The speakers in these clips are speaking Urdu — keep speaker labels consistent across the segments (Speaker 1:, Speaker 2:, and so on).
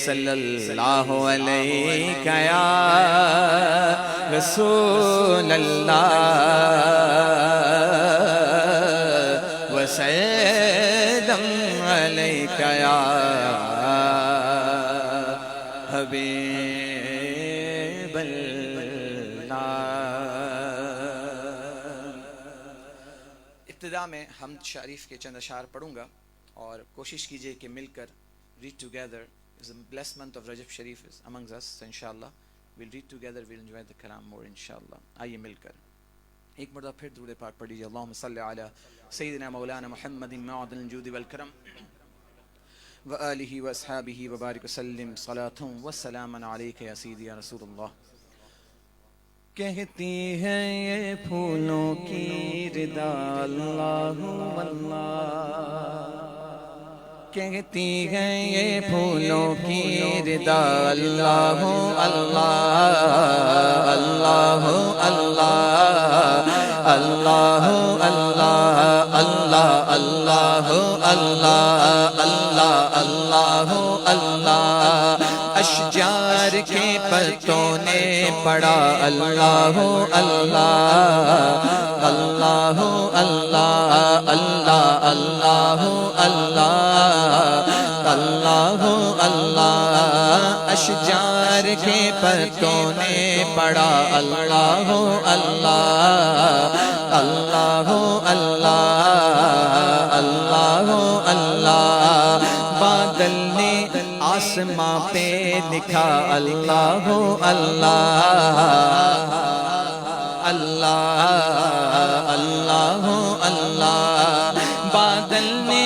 Speaker 1: صلی اللہ علیہ یا رسول اللہ وسلم علیک یا حبیب اللہ۔ ابتدا میں حمد شریف کے چند اشعار پڑھوں گا اور کوشش کیجئے کہ مل کر read together. It's the blessed month of Rajab Sharif is amongst us, so inshallah we'll read together, we'll enjoy the kalam more inshallah. آئیے مل کر ایک مرتبہ پھر درود پاک پڑھ لیجیے۔ اللہم صلی علی سیدنا مولانا محمد معدن الجود والکرم وآلہ واصحابہ وبارک وسلم صلاۃ وسلاما علیک یا سیدی یا رسول اللہ۔ کہتی ہے یہ پھولوں کی ردا اللہ اللہ، کہتی ہے یہ پھولوں کی ردا اللہ اللہ اللہ اللہ اللہ اللہ اللہ اللہ اللہ اللہ۔ اشجار کے پتوں نے پڑھا اللہ اللہ اللہ اللہ اللہ اللہ اللہ اللہ۔ اشجار کے پتوں نے پڑھا اللہ اللہ اللہ اللہ اللہ اللہ۔ بادل نے آسماں پہ لکھا اللہ اللہ اللہ اللہ اللہ۔ بادل نے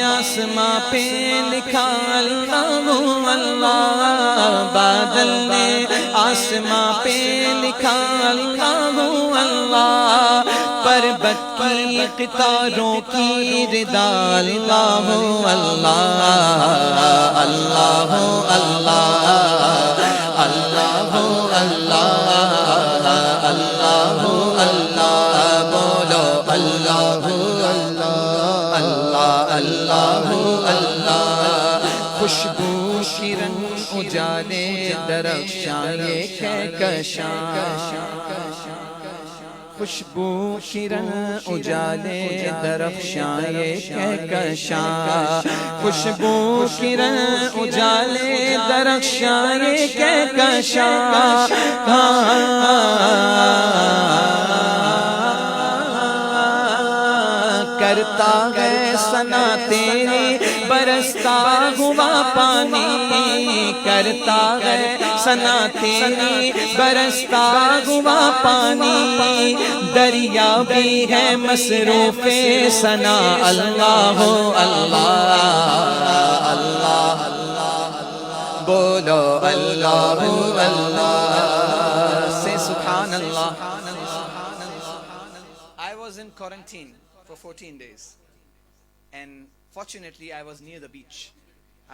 Speaker 1: آسماں پہ لکھا اللہ اللہ، بادل نے آسماں پہ لکھا اللہ اللہ۔ پربت کی قطاروں کی ردا اللہ اللہ اللہ اللہ اللہ اللہ اللہ اللہ۔ بولو اللہ اللہ اللہ اللہ۔ خوشبو شیرن اجالے درخشاں یہ کہکشاں، خوشبو شیرن اجالے درخشاں یہ کہکشاں، خوشبو شیرن اجالے درخشاں یہ کہکشاں۔ کرتا ہے ثنا تیری برستا ہوا پانی، کرتا ہے ثنا تیری برستا ہوا پانی۔ دریا بھی ہے مصروف ثنا اللہ اللہ اللہ۔ بولو اللہ اللہ سے سبحان اللہ۔ I was in quarantine for 14 days and fortunately I was near the beach.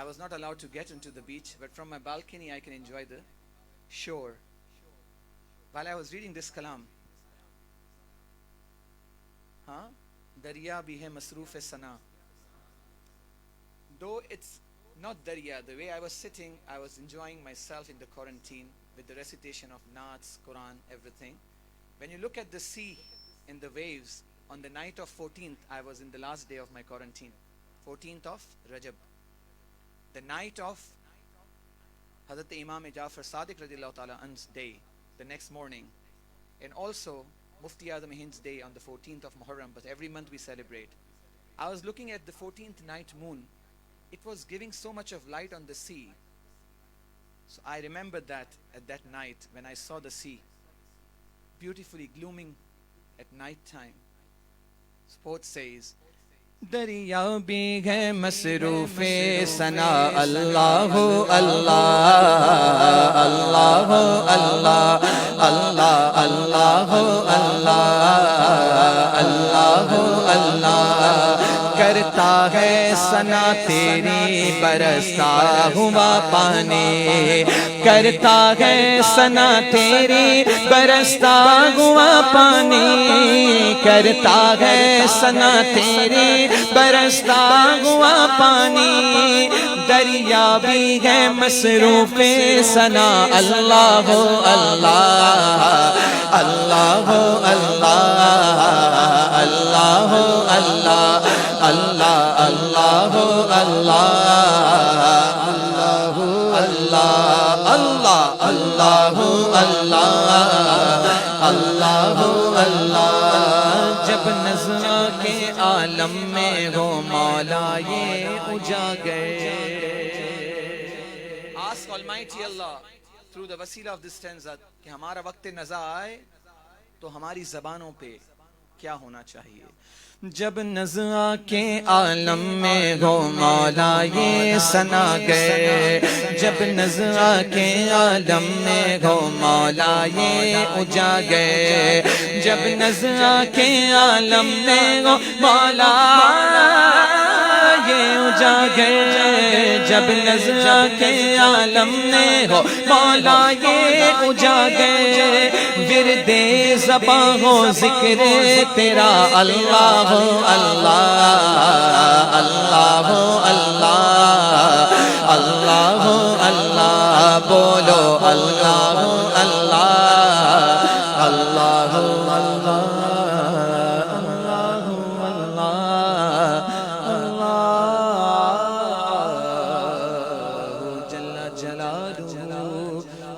Speaker 1: I was not allowed to get into the beach, but from my balcony I can enjoy the shore. While I was reading this kalam, Darya bhi hai masroof sana. Though it's not Darya, the way I was sitting, I was enjoying myself in the quarantine with the recitation of Naats, Quran, everything. When you look at the sea and the waves, on the night of 14th, I was in the last day of my quarantine, 14th of Rajab, the night of Hazrat Imam Jafar Sadiq radiyallahu ta'ala anhu's day, the next morning, and also Mufti Azam Hind's day on the 14th of Muharram, but every month we celebrate. I was looking at the 14th night moon. It was giving so much of light on the sea. So I remembered that at that night when I saw the sea beautifully glooming at night time. Sport says, دریا بھی ہے مصروف ثنا اللہ اللہ اللہ اللہ اللہ اللہ اللہ اللہ کرتا ہے ثنا تیری برستا ہوا پانی کرتا ہے ثنا تیری برستا ہوا پانی کرتا ہے ثنا تیری برستا ہوا پانی
Speaker 2: دریا بھی ہے مصروف ثنا اللہ ہو اللہ اللہ ہو اللہ اللہ ہو اللہ اللہ اللہ ہو اللہ اللہ اللہ اللہ اللہ اللہ اللہ جب نظر کے عالم میں ہو مولا یہ اجاگر
Speaker 1: Ask Almighty Allah through the wasila of this stanza کہ ہمارا وقت نزا آئے تو ہماری زبانوں پہ کیا ہونا چاہیے.
Speaker 2: جب نزا کے عالم میں ہو مولا یہ ثنا گئے جب نزا کے عالم میں ہو مولا یہ اجاگر جب نزا کے عالم میں ہو مولا یہ اجاگر جب نزا کے عالم میں ہو مولا یہ اجاگر ورد زباں ہو ذکر تیرا اللہ ہو اللہ اللہ ہو اللہ اللہ ہو اللہ بولو اللہ ہو اللہ اللہ ہو اللہ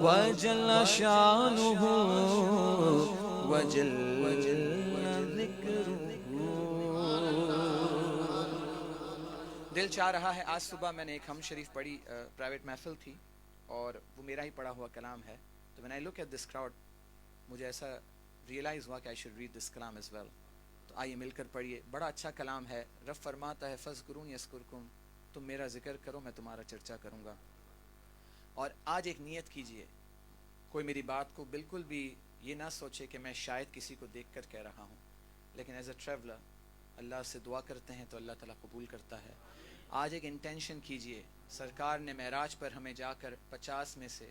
Speaker 2: وجل شانہ وجل ذکرہ.
Speaker 1: دل چاہ رہا ہے. آج صبح میں نے ایک ہم شریف پڑھی پرائیویٹ محفل تھی اور وہ میرا ہی پڑھا ہوا کلام ہے. تو when I look at this crowd مجھے ایسا ریئلائز ہوا کہ I should read this کلام as well. تو آئیے مل کر پڑھیے. بڑا اچھا کلام ہے. رب فرماتا ہے فَاذْكُرُونِي يَذْكُرْكُمْ تم میرا ذکر کرو میں تمہارا چرچا کروں گا. اور آج ایک نیت کیجئے. کوئی میری بات کو بالکل بھی یہ نہ سوچے کہ میں شاید کسی کو دیکھ کر کہہ رہا ہوں, لیکن ایز اے ٹریولر اللہ سے دعا کرتے ہیں تو اللہ تعالیٰ قبول کرتا ہے. آج ایک انٹینشن کیجئے. سرکار نے معراج پر ہمیں جا کر 50 میں سے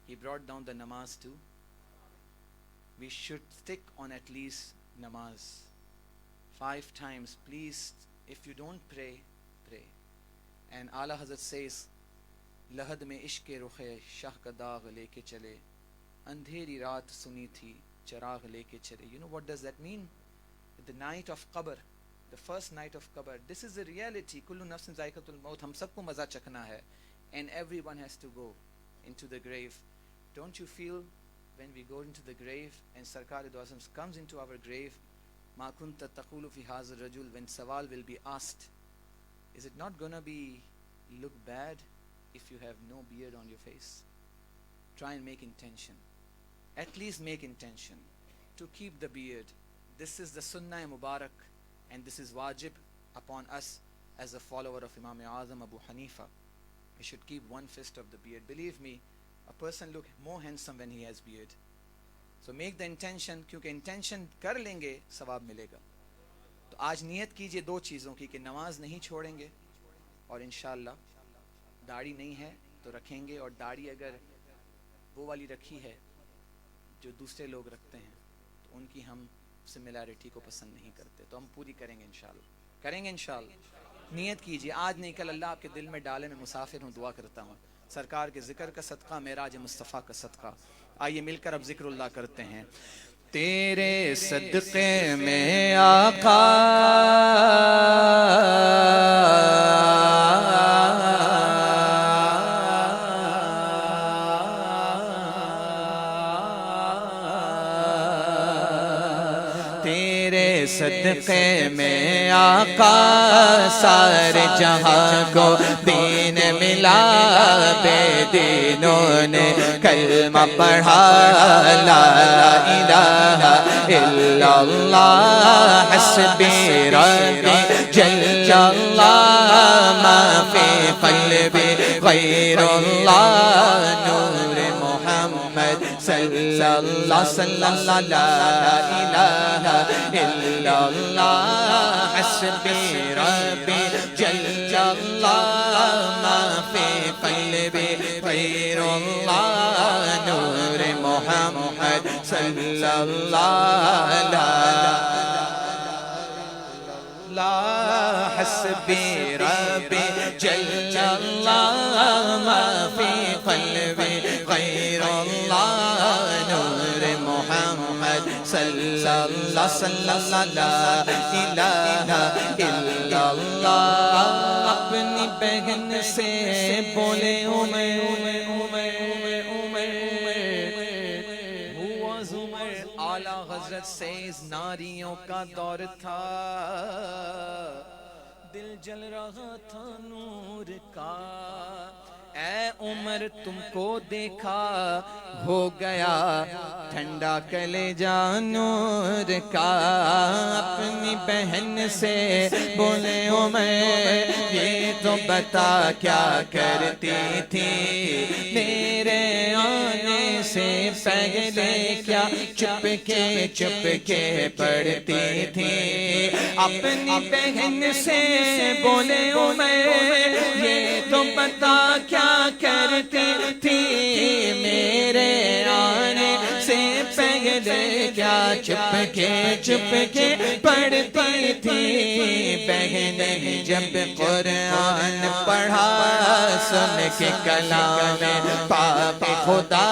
Speaker 1: He brought down the namaz too. We should stick on at least namaz 5 times. Please, if you don't pray, pray. And Ala Hazrat says, لحد میں عشق رخ شاہ کا داغ لے کے چلے اندھیری رات سنی تھی چراغ لے کے چلے. You know what does that mean? The night of Qabr, the first night of Qabr. This is the reality. Kullu nafsin zaiqatul maut. ہم سب کو مزہ چکھنا ہے. And everyone has to go into the grave. Don't you feel when we go into the grave and Sarkar do Azam comes into our grave, ma kunta taqulu fi hadha ar-rajul, when sawal will be asked, is it not gonna be look bad if you have no beard on your face? Try and make intention. At least make intention to keep the beard. This is the Sunnah Mubarak and this is wajib upon us as a follower of Imam Azam Abu Hanifa. We should keep one fist of the beard. Believe me, a person look more handsome when he has beard. So make the intention, کیونکہ intention کر لیں گے ثواب ملے گا. تو آج نیت کیجئے 2 چیزوں کی کہ نماز نہیں چھوڑیں گے اور انشاءاللہ داڑھی نہیں ہے تو رکھیں گے, اور داڑھی اگر وہ والی رکھی ہے جو دوسرے لوگ رکھتے ہیں تو ان کی ہم سملیرٹی کو پسند نہیں کرتے, تو ہم پوری کریں گے انشاءاللہ. کریں گے انشاءاللہ. نیت کیجئے آج نہیں کل اللہ آپ کے دل میں ڈالے. میں مسافر ہوں, دعا کرتا ہوں سرکار کے ذکر کا صدقہ, معراج مصطفیٰ کا صدقہ. آئیے مل کر اب ذکر اللہ کرتے ہیں.
Speaker 2: تیرے صدقے میں آقا تیرے صدقے میں آقا سارے جہاں کو دین ملا, بے دینوں نے کلمہ پڑھا لا الہ الا اللہ حسبی ربی جل اللہ ما فی قلبی غیر اللہ نور محمد صلی اللہ صلی اللہ لا الہ الا اللہ حسبی ربی جل اللہ ما فی قلبی غیر اللہ نور محمد صلی اللہ لا حسبی ربی جل اللہ ما فی قلبی غیر اللہ نور محمد صلی اللہ صلی اللہ لا الہ الا اللہ اپنی بہن سے بولے اعلیٰ حضرت سیز ناریوں کا دور تھا دل جل رہا تھا نور کا اے عمر تم کو دیکھا ہو گیا ٹھنڈا کلیجہ نور کا اپنی بہن سے بولے عمر یہ تو بتا کیا کرتی تھی میرے آنے سے پہلے کیا چپ کے پڑھتی تھی اپنی بہن سے بولے عمر یہ تو بتا کیا کرتی تھی میرے آنے سے پہلے کیا چپ کے پڑھتی تھی بہن جب قرآن پڑھا سن کے کلام پاک خدا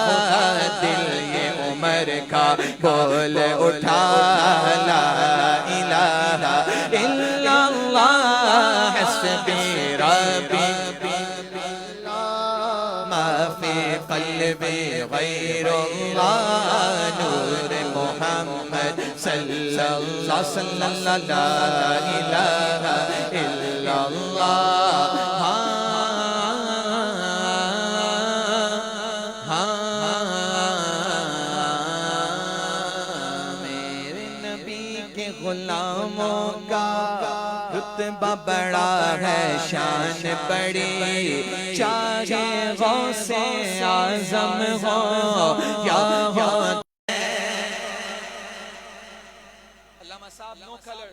Speaker 2: دل یہ عمر کا بول اٹھا لا الہ الا اللہ حسبی ربی قلبی غیر اللہ نور محمد صلی اللہ صلی اللہ لا الہ الا اللہ میرے نبی کے غلاموں کا رتبہ بڑا ہے شان بڑی چاہے غوث اعظم ہو یا ہو
Speaker 1: Allama Sahab, no color,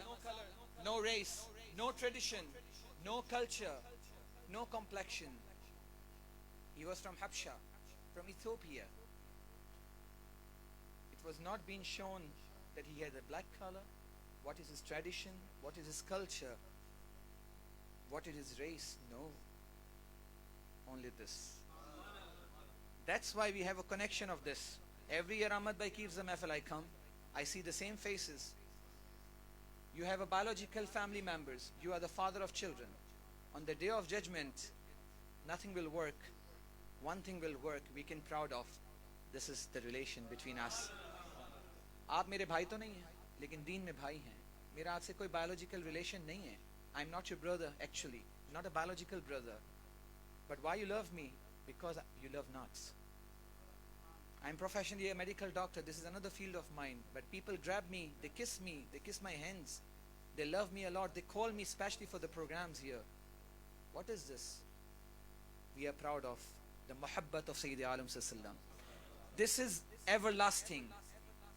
Speaker 1: no race, no tradition, no culture, no complexion. He was from Habsha, from Ethiopia. It was not being shown that he had a black color. What is his tradition? What is his culture? What is his race? No. Only this. That's why we have a connection of this. Every year Ahmad Bhai keeps the mahfil, I come. I see the same faces. You have a biological family members. You are the father of children. On the day of judgment, nothing will work. One thing will work. We can proud of. This is the relation between us. آپ میرے بھائی تو نہیں ہیں لیکن دین میں بھائی ہیں میرا آپ سے کوئی biological relation نہیں ہے I'm not your brother actually not a biological brother but why you love me because you love nuts I'm professionally a medical doctor this is another field of mine but people grab me they kiss my hands they love me a lot they call me especially for the programs here what is this we are proud of the muhabbat of Sayyid Alam Sallam this is everlasting.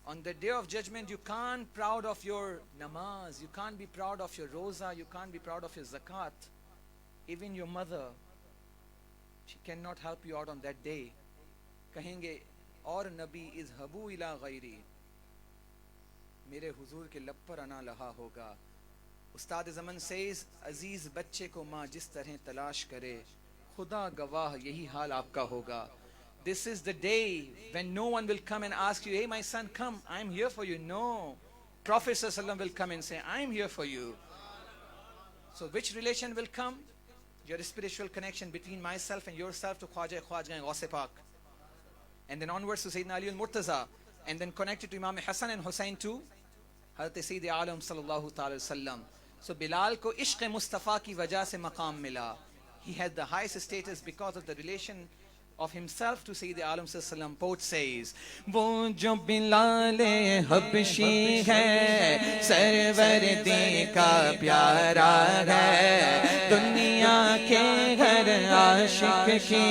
Speaker 1: On the day of judgment, you can't be proud of your namaz, you can't be proud of your roza, you can't be proud of your zakat. Even your mother, she cannot help you out on that day. Kahenge, aur nabi is habu ila ghairi. Mere huzur ke lab par ana laha hoga. Ustad Zaman says, Aziz bacche ko maa jis tarah talash kare, khuda gawah yahi hal aapka hoga. This is the day when no one will come and ask you, hey my son, come, I'm here for you. No. Prophet ﷺ will come and say, I'm here for you. So which relation will come? Your spiritual connection between myself and yourself to Khwaja and Ghaus Pak. And then onwards to Sayyidina Ali al-Murtaza. And then connected to Imam Hassan and Hussain too. Hazrat Sayyid Alam sallallahu ta'ala sallam. So Bilal ko ishq Mustafa ki wajah se maqam mila. He had the highest status because of the relation of himself to Sayyid Alam Sallam. Poet says, wo jo Bilal Habshi hai, sarwar di ka pyara hai, duniya ke har aashik ki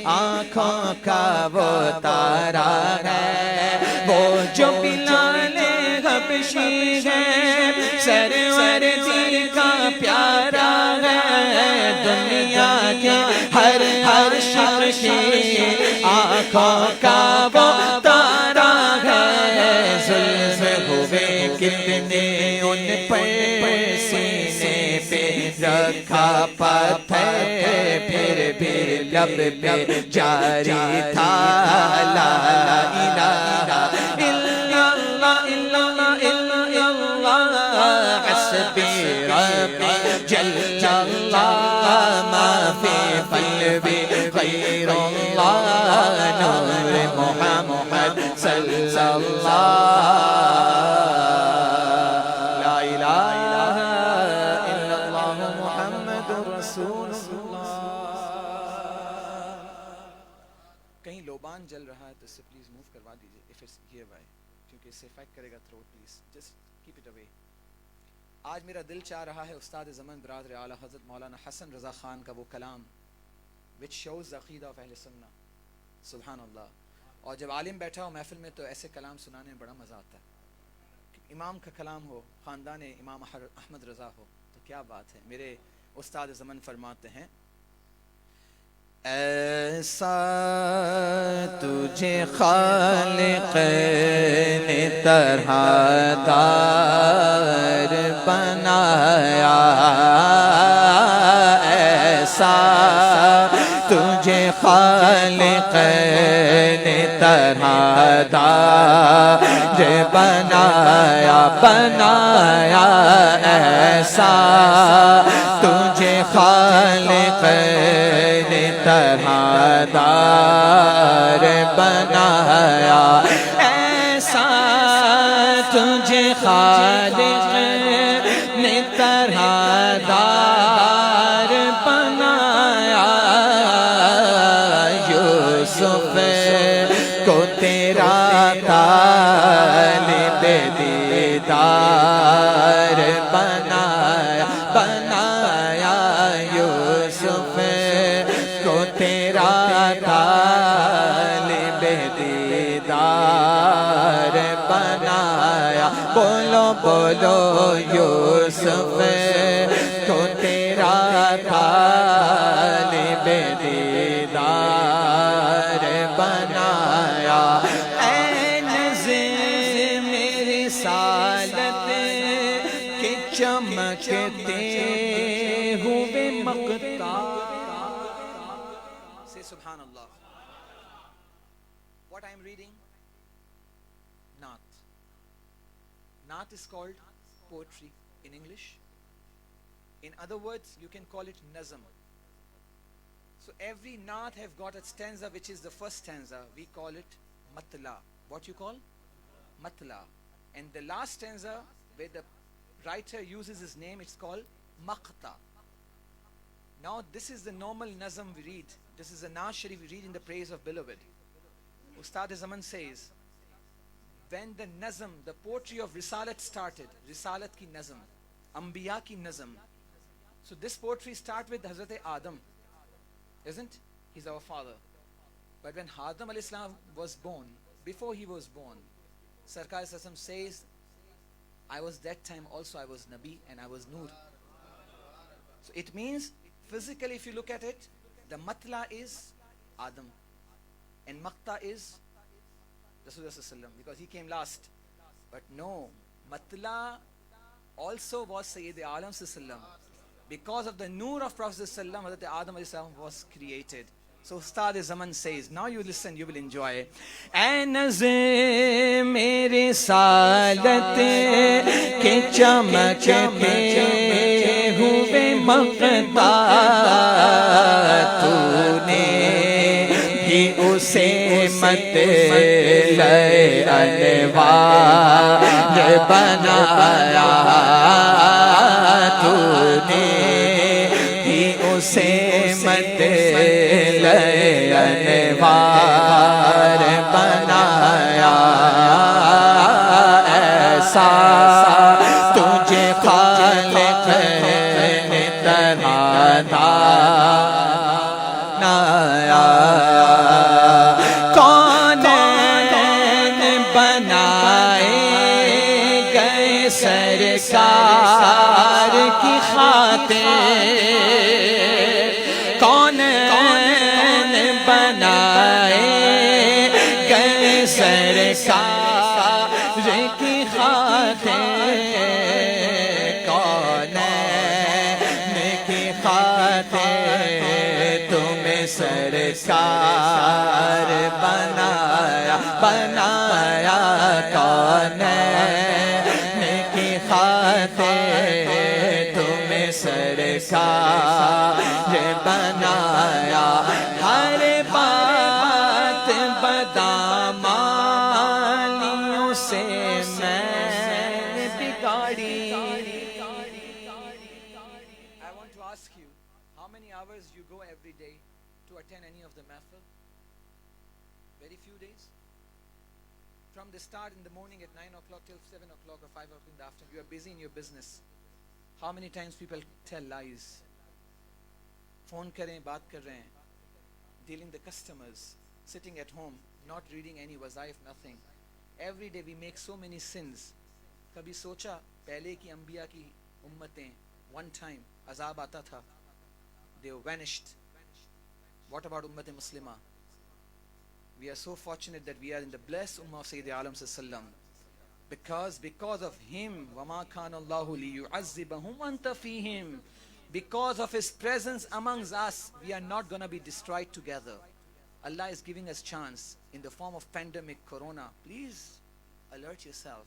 Speaker 1: aankhon ka wo tara hai. Wo jo Bilal Habshi hai, sarwar di ka pyara hai, duniya ke har aashik آنکھوں کا وہ تارا ہے ظلم ہوئے کتنے ان پر سینے پہ رکھا
Speaker 2: پتھر پھر بھی لب پہ جاری تھا لا الہ الا اللہ الا اللہ حسبی ربی جل اللہ ما فی قلبی غیر اللہ نور محمد صلی اللہ لا الہ الا اللہ محمد رسول اللہ.
Speaker 1: کہیں لوبان جل رہا ہے تو اس سے پلیز موو کروا دیجیے if it's hereby, کیونکہ اس سے افیکٹ کرے گا throat. Please just keep it away. آج میرا دل چاہ رہا ہے استاد زمن برادر اعلیٰ حضرت مولانا حسن رضا خان کا وہ کلام which shows the عقیدہ of اہل سنہ. سبحان اللہ. اور جب عالم بیٹھا ہو محفل میں تو ایسے کلام سنانے میں بڑا مزہ آتا ہے. امام کا کلام ہو, خاندان امام احمد رضا ہو تو کیا بات ہے. میرے استاد زمن فرماتے ہیں
Speaker 2: ایسا تجھے خالق نے طرح دار بنایا, ایسا تجھے خالق نے طرح دار بنایا ایسا تجھے خالق نے طرح دار بنایا, ایسا تجھے خالق نے طرح دار بنایا, یوسف کو تیرا طالب دیدار بنایا, یوسف کو تیرا طالب دیدار بنایا. بولو بولو یوسف کو تیرا طالب دیدار بنایا. اے نظم رسالت کے چمکتے ہوئے مقطع.
Speaker 1: Say Subhanallah. What I am reading? Naat. Naat is called poetry in English. In other words, you can call it nazm. So every naat have got a stanza which is the first stanza. We call it matla. What you call? Matla. And the last stanza where the writer uses his name, it's called maqta. Now this is the normal nazm we read. This is the Naaz Sharif we read in the praise of beloved. Ustad Zaman says, when the nazm, the poetry of Risalat started, Risalat ki nazm, Anbiya ki nazm. So this poetry starts with Hazrat Adam, isn't? He's our father. But when Adam alayhi salam was born, before he was born, Sarkar Sassam says, I was that time also, I was Nabi and I was Noor. So it means, physically if you look at it, the matla is Adam and maqta is Rasulullah because he came last. But no, matla also was Sayyid Alam Sallam. Because of the noor of Prophet Sallam, Hazrat Adam was created. So Ustad Zaman says, now you listen, you will enjoy.
Speaker 2: اے نظم میری سالت کے چمکتے ہوئے مقطع, تو نے بھی اسے مطلع انوار بنایا, تو نے بھی اسے مطلع انوار بنایا, ایسا تجھے خالق نے طرح بنایا. کونین بنائے گئے سرکار کی خاطر, سرکار کی خاطر, کونین کی خاطر تمہیں سرکار بنایا بنایا کونین کی خاطر تمہیں سرکار بنایا ہر بات بدامانیوں سے میں بگاڑی
Speaker 1: I want to ask you, how many hours you go every day to attend any of the mahfil? Very few days. From the start in the morning at 9 o'clock till 7 o'clock or 5 o'clock in the afternoon, you are busy in your business. How many times people tell lies? Phone kare, baat kar rahe hain, dealing the customers, sitting at home, not reading any wazaif, nothing. Every day we make so many sins. Kabhi socha, pehle ki anbiya ki ummatein, one time azab aata tha, they vanished. What about ummat muslima? We are so fortunate that we are in the blessed ummah of Sayyid Alam sallam, because of him, wama kana Allahu li yu'azzibahum wa anta fihim, because of his presence amongst us, we are not going to be destroyed together. Allah is giving us chance in the form of pandemic corona. Please alert yourself.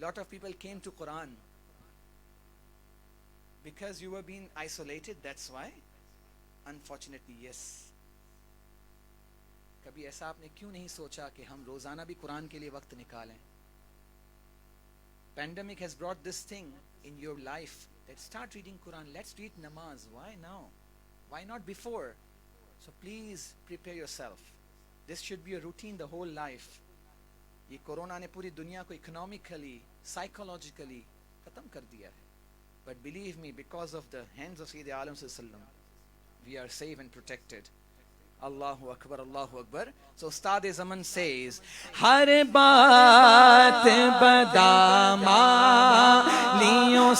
Speaker 1: Lot of people came to Quran because you were being isolated, that's why. Unfortunately, yes. کبھی ایسا آپ نے کیوں نہیں سوچا کہ ہم روزانہ بھی قرآن کے لیے وقت نکالیں؟ Pandemic has brought this thing in your life that start reading Quran. Let's read namaz. Why now? Why not before? So please prepare yourself. This should be a routine the whole life. یہ کورونا نے پوری دنیا کو economically, psychologically ختم کر دیا ہے. But believe me, because of the hands of Sayyid Alam sallam, we are safe and protected. Allahu Akbar, Allahu Akbar. So Ustad Zaman says,
Speaker 2: ہر بات بدامانیوں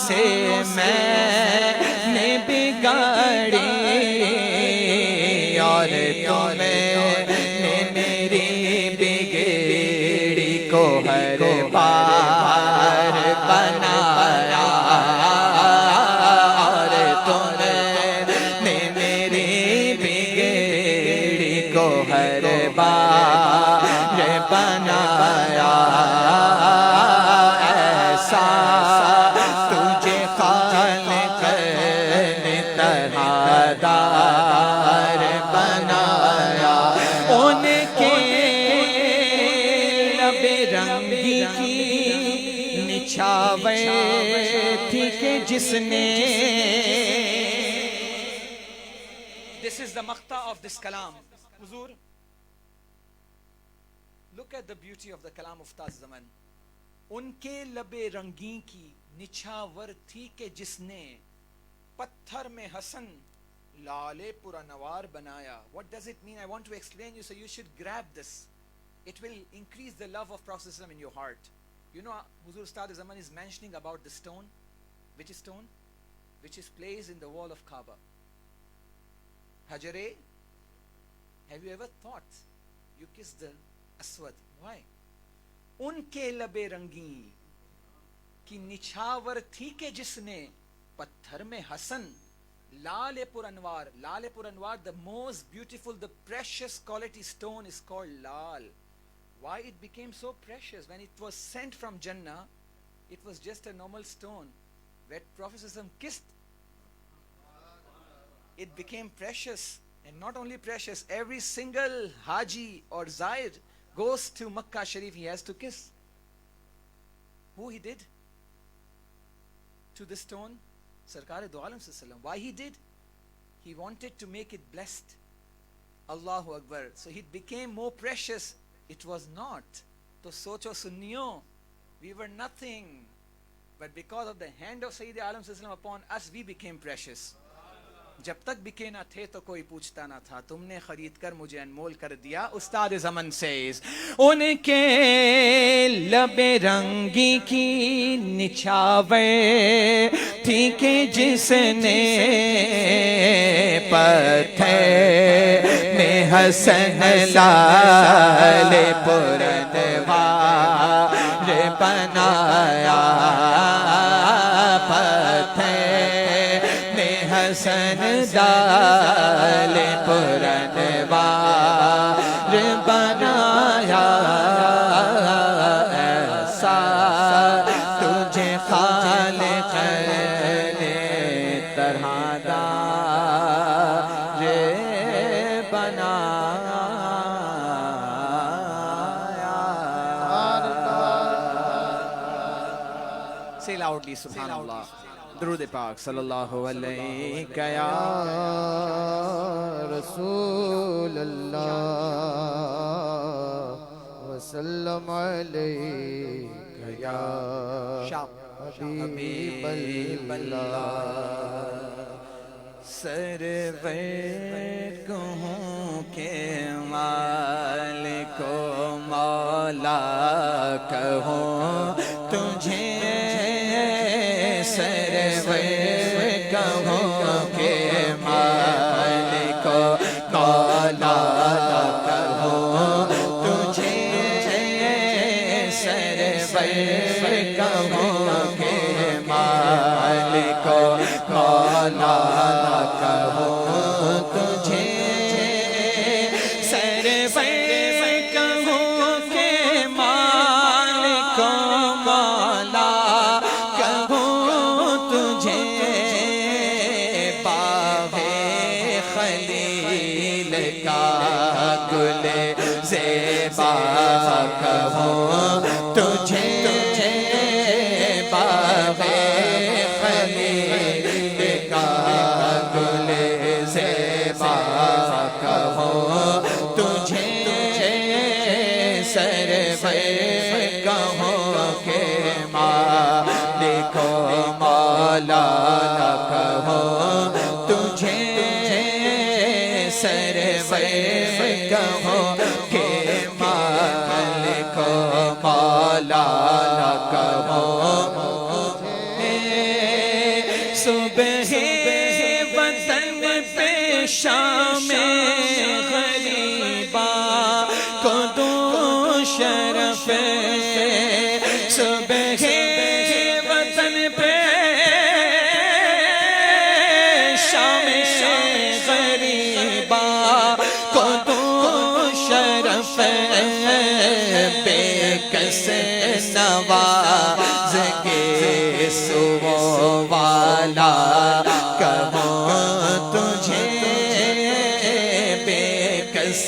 Speaker 2: سے میں نے بگاڑی اور تمہیں میری بگڑی کو ہر بار بنایا اور تمہیں میری بگڑی کو ہر بار بنایا ایسا تجھے خالق نے طرحدار بنایا ان کے لب رنگی کی نچھاور تھی کہ جس نے
Speaker 1: this is the maqta of this kalam. Huzur, look at the beauty of the kalam of Ustad Zaman. ان کے لب رنگی کی نچھاور تھی کہ جس نے پتھر میں حسن لالے پورا نوار بنایا. What does it mean? I want to explain you, so you should grab this. It will increase the love of Prophet in your heart. You know, Huzur Ustad Zaman is mentioning about the stone. Which stone? Which is placed in the wall of Kaaba. Hajare. Have you ever thought you kissed the Aswad? Why? ان کے لب رنگی کی نچھاور تھی کہ جس نے پتھر میں حسن لال پر انوار. لال پر انوار, the most beautiful, the precious quality stone is called lal. Why it became so precious? When it was sent from Jannah, it was just a normal stone. When Prophet kissed, it became precious. And not only precious, every single Haji or Zaid goes to Makkah Sharif, he has to kiss. Who he did? To the stone? Sarkar do Alam sallam. Why he did? He wanted to make it blessed. Allahu Akbar. So it became more precious. It was not. To socho sunniyo, we were nothing. But because of the hand of Sayyid Alam sallam upon us, we became precious. جب تک بکے نہ تھے تو کوئی پوچھتا نہ تھا, تم نے خرید کر مجھے انمول کر دیا. استاد زمن says,
Speaker 2: ان کے لب رنگی کی نچھاور تھی کہ جس نے پتھر میں حسن لال پر انوار بنایا. پتھر پسند دال پرنوار بنایا ایسا تجھے خالق نے طرح دار بنایا. Say loudly Subhanallah. درود پاک صلی اللہ علیہ یا
Speaker 3: رسول اللہ وسلم علیک یا حبیب اللہ.
Speaker 2: سرور کہوں کہ مالک و مولا کہوں تجھے سرور کہوں کہ مالک و مولا کہوں تجھے سرور کہوں کہ مالک و مولا کہوں تجھے سرور کہوں کہ مالک و مولا کہوں تجھے باغ خلیل کا گل زیبا کہوں تجھے باغ خلیل کا گل زیبا کہوں تجھے سرور کہوں کہ مالک و مولا کہوں تجھے سرور کہوں کہ مالک و مولا کہوں. صبح وطن پہ شام غریبا کو دو شرف. صبح وطن پہ شام غریبا کو دو شرف. بے کس نواز کے سو والا کہوں تجھے بے کس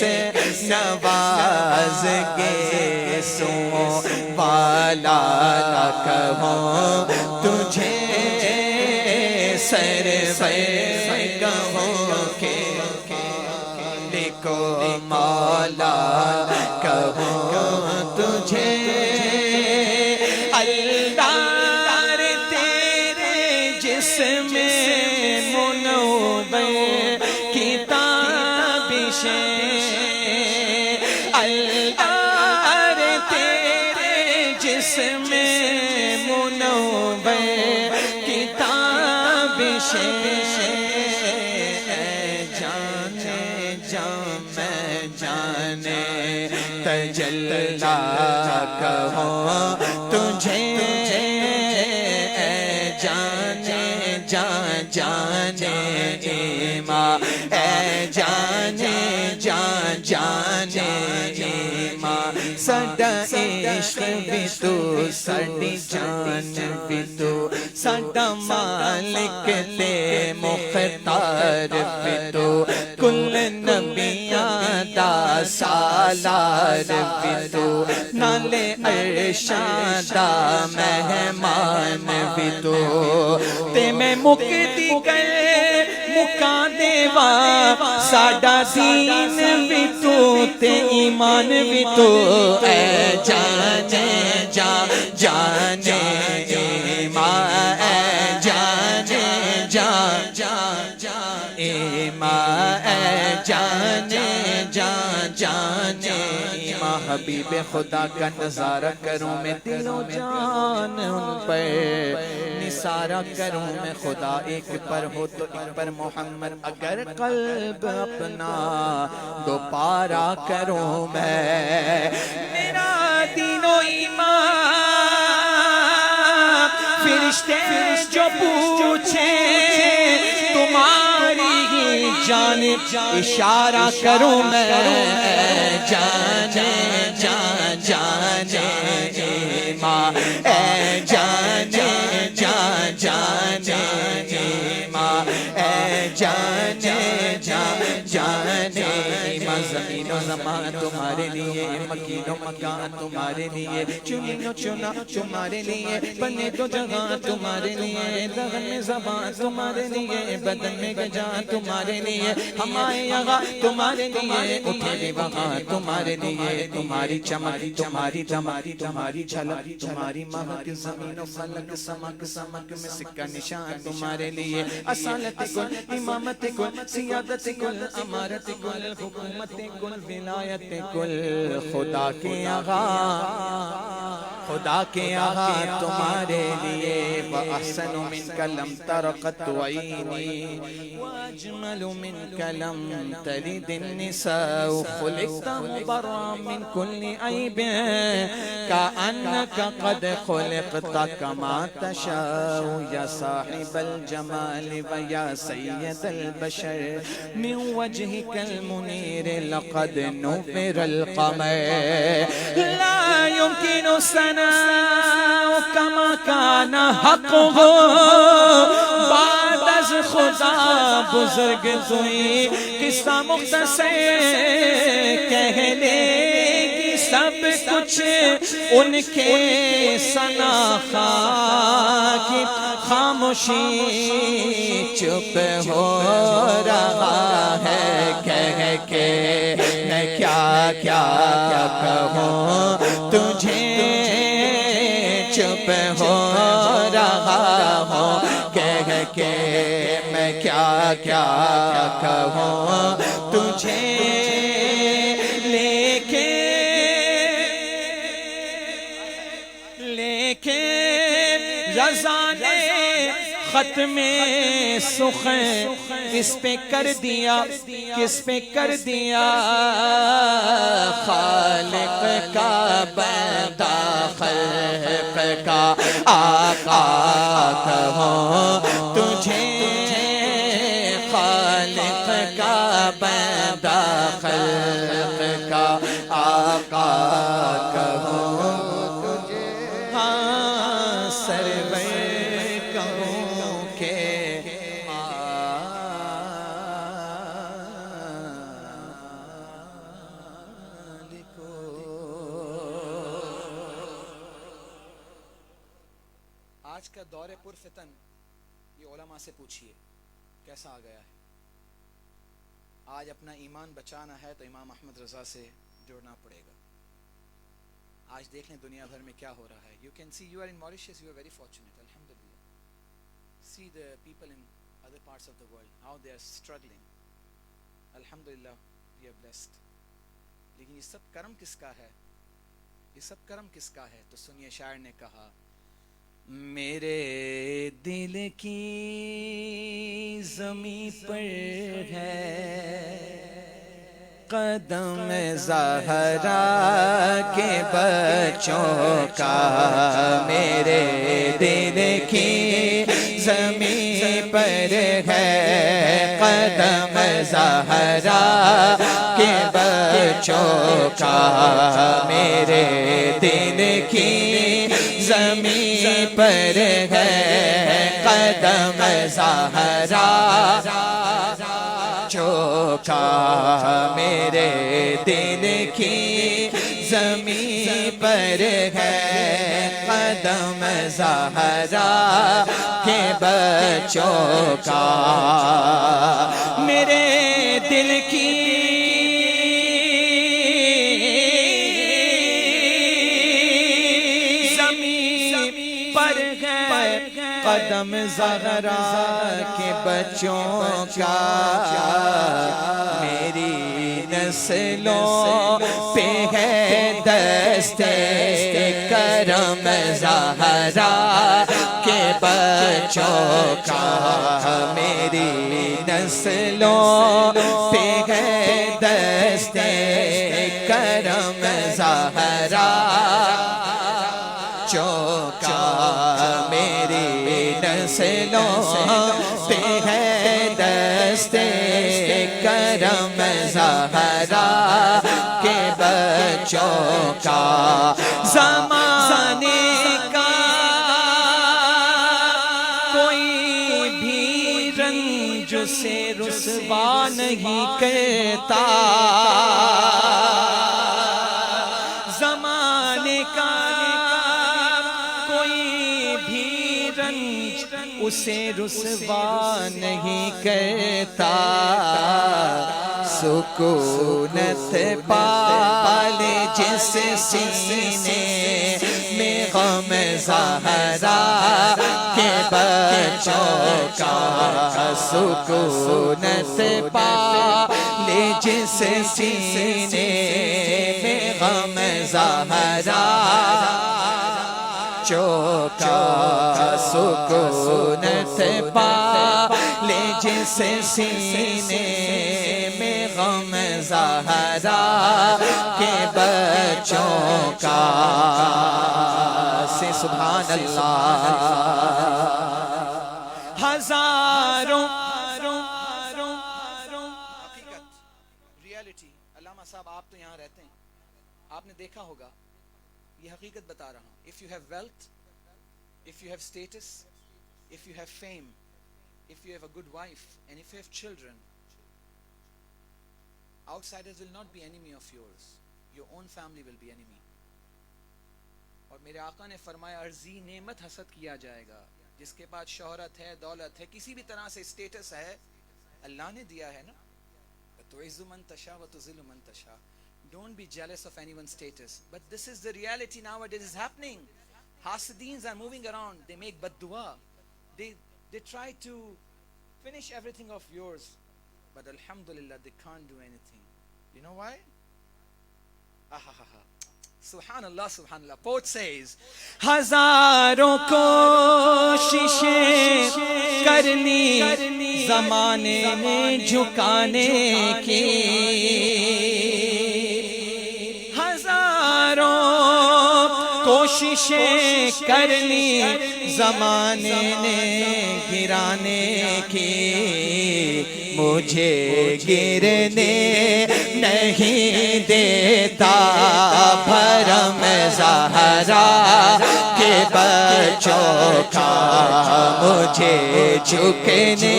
Speaker 2: نواز کے سو والا کہوں تجھے سرور کہوں کہ مالک و مولا کہوں تجھے. اللہ تیرے جسم منور کتابشیں. اللہ تیرے جسم منور کتابشیں. جانے جان میں جانے تجلا کہوں تجھے جانے جان جانے ایمان جانے جان جانے ایمان. ساڈا عشق بھی تو ساڈی جان بھی تو ساڈا مالک تے مختار بھی تو کل نبیاں دا سالار بھی تو نالے عرشاں دا مہمان بھی تو. تے میں مکتی گئے مکا دیوا ساڈا دین بھی تو تے ایمان بھی تو. اے جانے جان جانے ایمان اے جانے جان جان ایمان اے جانے جان جانے ایمان. حبیب خدا کا نظارہ کروں میں دل و جان ان پر نثارہ کروں میں. خدا ایک پر ہو تو ایک پر محمد اگر قلب اپنا دو پارا کروں میں. میرا دین و ایمان فرشتے جو پوچھیں تمہارا اشارہ کروں میں جانے جانے ماں اے جانے جانے ماں اے جانے جانے ماں زمین و زمان تمہارے لیے مکین و مکان تمہارے لیے چنین و چنا تمہارے لیے بنے تو جگہ تمہارے لیے دغن میں زبان تمہارے لیے بدن میں گجان تمہارے لیے ہم آئے یہاں تمہارے لیے اٹھے بھی وہاں تمہارے لیے تمہاری چمک تمہاری دماری تمہاری جھلک تمہاری مہک زمین و فلک سمک سمک میں سکہ نشان تمہارے لیے اصالت کل امامت کل سیادت کل امارت کل حکومت کل ولایت کل خدا کے آغا تمہارے لیے وَأَحْسَنُ مِنْكَ لَمْ تَرَ قَطُّ عَيْنِي وَأَجْمَلُ مِنْكَ لَمْ تَلِدِ النِّسَاءُ خُلِقْتَ مُبَرًّا مِنْ كُلِّ عَيْبٍ كَأَنَّكَ قَدْ خُلِقْتَ كَمَا تَشَاءُ يَا صَاحِبَ الْجَمَالِ وَيَا سَيِّدَ الْبَشَرِ مِنْ وَجْهِكَ الْمُنِيرِ لَقَدْ نُفِّرَ الْقَمَرُ لَا يُمْكِنُ ثناء كما كان حقه بعد از خدا بزرگ توئی قصہ مختصر کہہ لے گی سب کچھ ان کے ثنا کی خاموشی چپ ہو رہا ہے کہہ کے میں کیا کہوں تجھے چپ ہو رہا ہوں کہہ کے میں کیا کہوں تجھے لیکن رضا نے ختم سخن اس پہ کر دیا کس پہ کر دیا خالق کا بندہ خلق کا آقا کہوں تجھے خالق کا بندہ خلق کا آقا کہوں تجھے ہاں سرور کہوں کہ
Speaker 1: آج کا دور پر فتن یہ علماء سے پوچھئے کیسا آ گیا ہے آج اپنا ایمان بچانا ہے تو امام احمد رضا سے جڑنا پڑے گا آج دیکھ لیں دنیا بھر میں کیا ہو رہا ہے you can see you are in Mauritius you are very fortunate alhamdulillah see the people in other parts of the world how they are struggling alhamdulillah we are blessed لیکن یہ سب کرم کس کا ہے یہ سب کرم کس کا ہے تو سنیے شاعر نے کہا میرے دل کی زمین پر ہے
Speaker 2: قدم زہرا کے بچوں کا میرے دل کی زمین پر ہے قدم زہرا کے بچوں کا میرے دل کی زمین پر ہے قدم زہرا چوکا میرے دل کی زمین پر ہے قدم زہرا کے بچوں کا میرے دل کی پر ہے قدم زہرا کے بچوں کا میری نسلوں پہ ہے دست کرم زہرا کے بچوں کا میری نسلوں پہ ہے دست کرم زہرا چوکا میری نسلوں پہ ہے دست کرم زہرا کے بچوں کا زمانے کا کوئی بھی رنج سے رسوا نہیں کرتا زمانے کا کوئی بھی رنج اسے رسوا نہیں کرتا سکونت پالے جس سینے میں غم زہرا کے بچوں کا سکونت پالے جس سینے میں غم زہرا چوکا سکونت پالے جس سینے میں غم زہرا کے بچوں کا سے سبحان اللہ ہزاروں
Speaker 1: حقیقت ریالٹی علامہ صاحب آپ تو یہاں رہتے ہیں آپ نے دیکھا ہوگا یہ حقیقت بتا رہا ہوں if you have wealth if you have status if you have fame if you have a good wife and if you have children outsiders will not be enemy of yours your own family will be enemy اور میرے آقا نے فرمایا عرضی نعمت حسد کیا جائے گا جس کے پاس شہرت ہے دولت ہے کسی بھی طرح سے اسٹیٹس ہے اللہ نے دیا ہے نا تُعِزُّ مَن تَشَاءُ وَتُذِلُّ مَن تَشَاءُ Don't be jealous of anyone's status. But this is the reality nowadays is happening. Hasideens are moving around. They make bad dua. They try to finish everything of yours. But alhamdulillah, they can't do anything. You know why? Subhanallah, subhanallah. Poet says,
Speaker 2: ہزاروں کوششیں کر لی زمانے نے جھکانے کی کوششیں کر لی زمانے نے گرانے کی مجھے گرنے نہیں دیتا بھرم زہرا کے بچوں کا مجھے جھکنے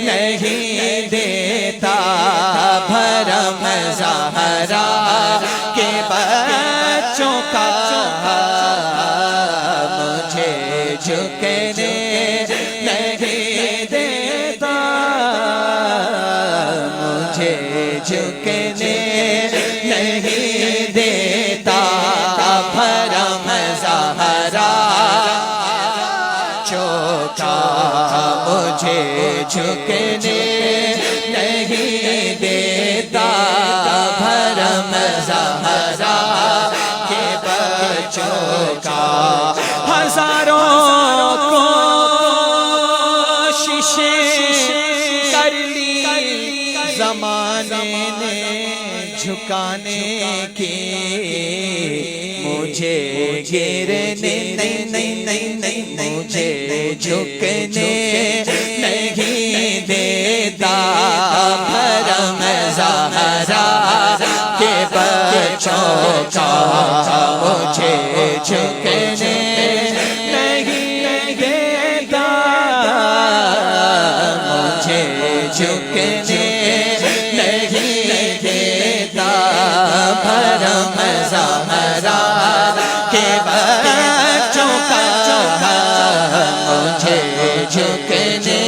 Speaker 2: نہیں دیتا بھرم زہرا کے بچوں کا مجھے جھکنے نہیں دیتا مجھے جھکنے نہیں دیتا بھرم زہرا چوکا مجھے جھکنے نہیں دیتا بھرم زہرا کے بچوں کا ہزاروں کوششیں کر لی زمانے نے جھکانے کی مجھے گرنے نہیں مجھے جھکنے نہیں دیتا بھرم زہرا کے بچوں کا مجھے جھکنے نہیں دیتا مجھے جھکنے نہیں دیتا بھرم زہرا کے بچوں کا مجھے جھکنے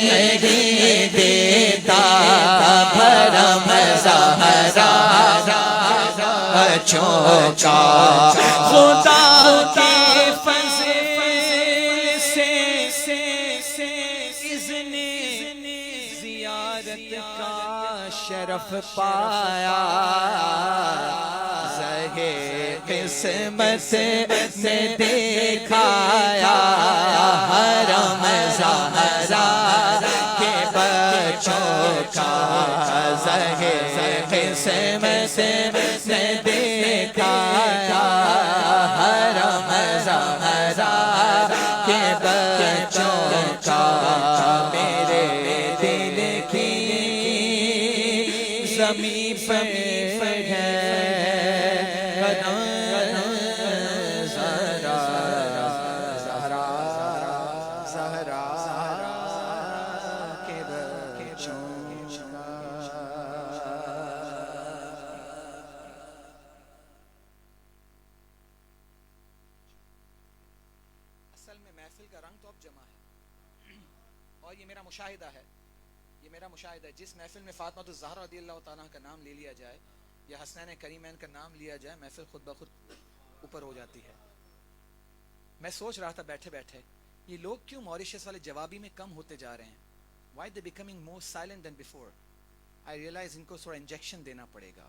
Speaker 2: نہیں دیتا بھرم زہرا بچوں کا خدا کے فضل سے اذن زیارت کا شرف پایا زہے قسمت نے دیکھایا حرم زہرا کے بچوں کا زہے قسمت نے دیکھایا حرم زہرا کے بچوں کا میرے دل کی زمین پر ہے قدم زہرا
Speaker 3: زہرا زہرا
Speaker 1: کے بچوں اصل میں محفل کا رنگ تو اب جمع ہے، اور یہ میرا مشاہدہ ہے، یہ میرا مشاہدہ ہے، جس محفل میں فاطمہ الزہرا رضی اللہ تعالیٰ کا نام لے لیا جائے یا حسنین کریمین کا نام لیا جائے، محفل خود بخود اوپر ہو جاتی ہے۔ میں سوچ رہا تھا بیٹھے بیٹھے، یہ لوگ کیوں موریشس والے جوابی میں کم ہوتے جا رہے ہیں؟ Why they becoming more silent than before? I realise ان کو تھوڑا انجیکشن دینا پڑے گا۔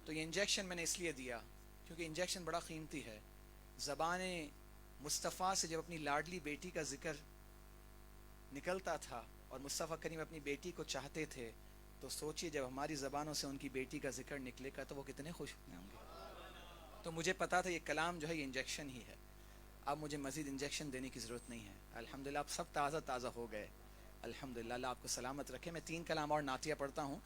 Speaker 1: تو یہ انجیکشن میں نے اس لیے دیا کیونکہ انجیکشن بڑا قیمتی ہے۔ زبان مصطفیٰ سے جب اپنی لاڈلی بیٹی کا ذکر نکلتا تھا اور مصطفیٰ کریم اپنی بیٹی کو چاہتے تھے، تو سوچئے جب ہماری زبانوں سے ان کی بیٹی کا ذکر نکلے گا تو وہ کتنے خوش ہوں گے۔ تو مجھے پتا تھا یہ کلام جو ہے یہ انجیکشن ہی ہے، اب مجھے مزید انجیکشن دینے کی ضرورت نہیں ہے۔ الحمدللہ اب سب تازہ تازہ ہو گئے، الحمدللہ، اللہ آپ کو سلامت رکھے۔ میں 3 کلام اور نعتیہ پڑھتا ہوں۔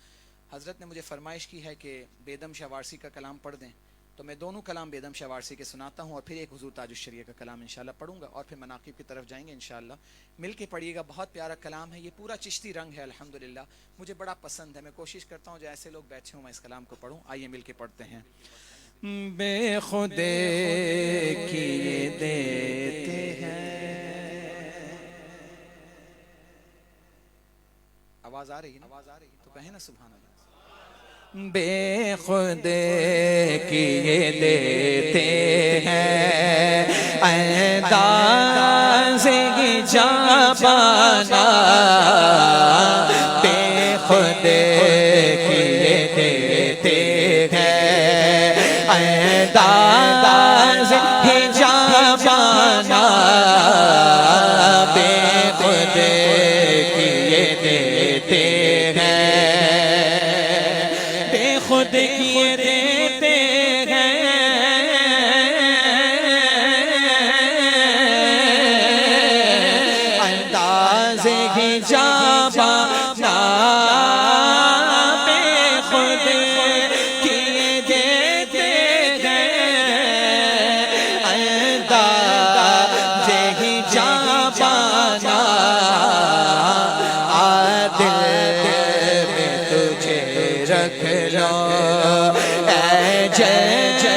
Speaker 1: حضرت نے مجھے فرمائش کی ہے کہ بیدم شاہ وارسی کا کلام پڑھ دیں، تو میں دونوں کلام بیدم شاہ وارسی کے سناتا ہوں اور پھر ایک حضور تاج الشریعہ کا کلام انشاءاللہ پڑھوں گا، اور پھر مناقب کی طرف جائیں گے انشاءاللہ۔ مل کے پڑھیے گا، بہت پیارا کلام ہے، یہ پورا چشتی رنگ ہے الحمدللہ، مجھے بڑا پسند ہے۔ میں کوشش کرتا ہوں جو ایسے لوگ بیٹھے ہوں میں اس کلام کو پڑھوں۔ آئیے مل کے پڑھتے ہیں۔
Speaker 2: بے خودے کیے دیتے ہیں،
Speaker 1: آواز آ رہی ہے نا؟ آواز آ رہی ہے تو کہیں نا سبحان اللہ۔
Speaker 2: بے خود کیے دیتے ہیں، انداز ہی جانا بے خود کیے دیتے ہیں، انداز ہی جانا بے خود کیے دیتے ہیں، خود کیے دیتے ہیں، انداز ہی جانا بے خود کیے دیتے ہیں، انداز ہی جانا عادل میں تجھے رکھ لو اے جانا،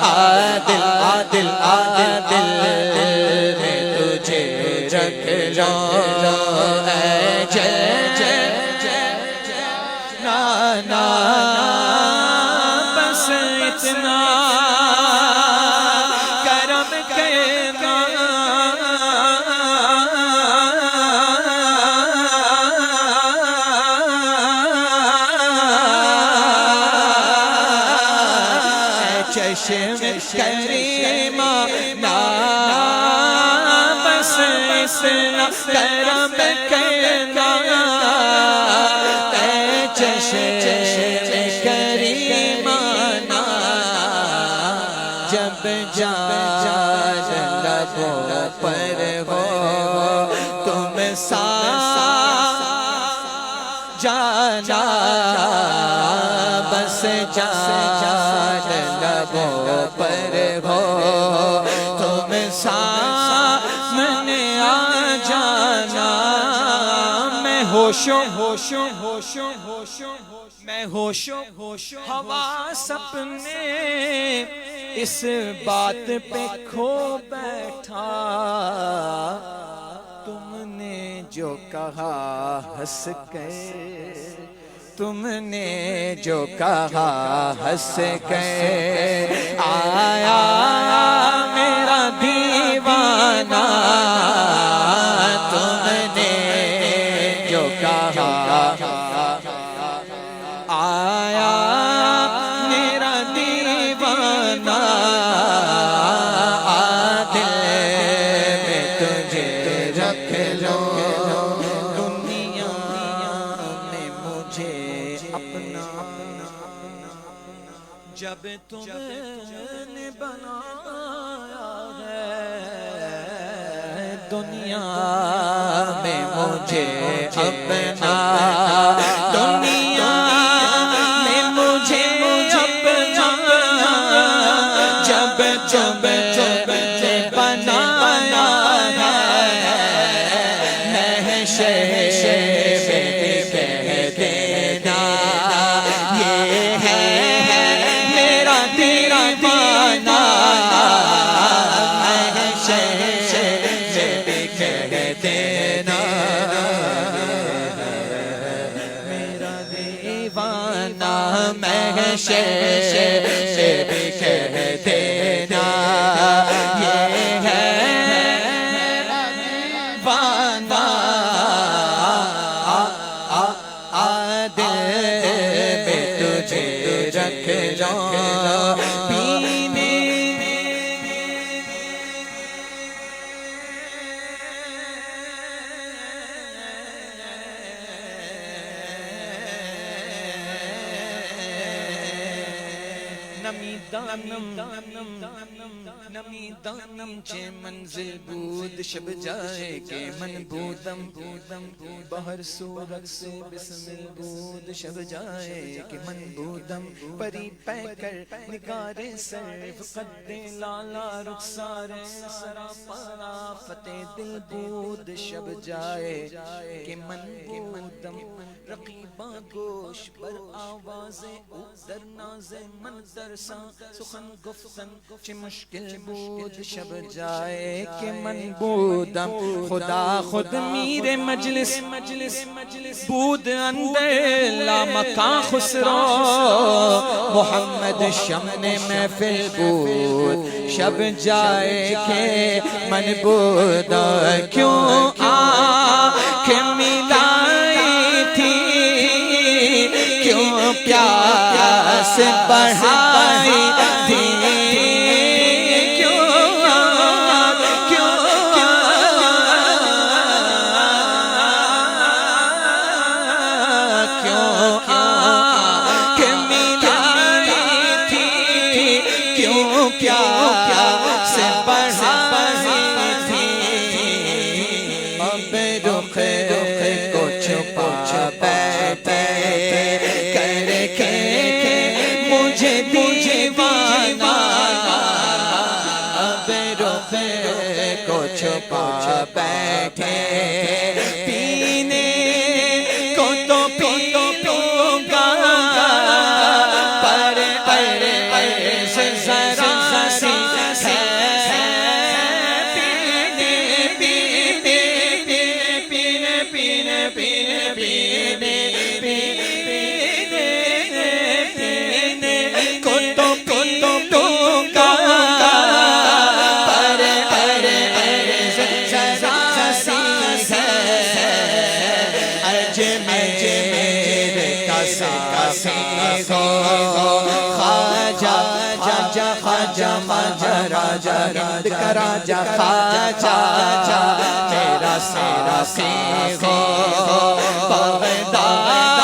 Speaker 2: عادل عادل عادل میں تجھے رکھ لو اے جانا، بس اتنا کرم کرنا چشم کریمہ نا، بس اتنا کرم کرنا اے چشم کریمہ نا، جب جان لبوں پر ہو تم جانا، بس جان لبوں پر ہو تم سامنے آ جانا، میں ہوشوں ہوشوں ہوشوں ہوشوں میں ہوشوں ہوشوں حواس اپنے اس بات پہ کھو بیٹھا، تم نے جو کہا ہنس کے، تم نے جو کہا ہنس کے، آیا میرا دیوانہ، تم نے جو کہا آیا میرا دیوانہ، عادل میں تجھے رکھ لو دنیا میں مجھے اپنا، جب تم نے بنایا ہے دنیا میں مجھے اپنا دنیا میں مجھے اپنا جب جب جب بنایا ہے محشر میں کہہ دینا یہ ہے میرا تیرا دیوانہ محشر بھی کہہ دینا یہ ہے دیوانہ دل میں تجھے رکھ لو پینے نمی دانم چه منزل بود شب جائے کہ من بودم بہر صورت سے بسمل بود شب جائے کہ من بودم پری پہ کر نگار صرف قد لالا رخسار سراپا فتح دل بود شب جائے کہ من بودم رقیباں گوش بر آواز او در ناز منظر سا سخن گفتن چه مشکل بود شب جائے کہ من بودم خدا خود میر مجلس بود اندر لامکان خسرو محمد شمن محفل بود شب جائے کہ من بودم کیوں آنکھ ملائی تھی کیوں پیاس بڑھائی تھی بیٹھے پینے کو تو پیوں گا پر ذرا سی راجا راجا خواجہ میرا سیرا سی ہو بغداد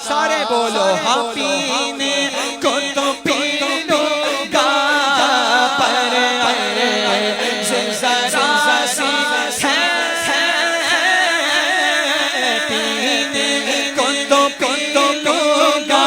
Speaker 2: سارے بولو ہم پینے کو تو پی لوں گا پر ذرا سی پینے کو تو پی لوں گا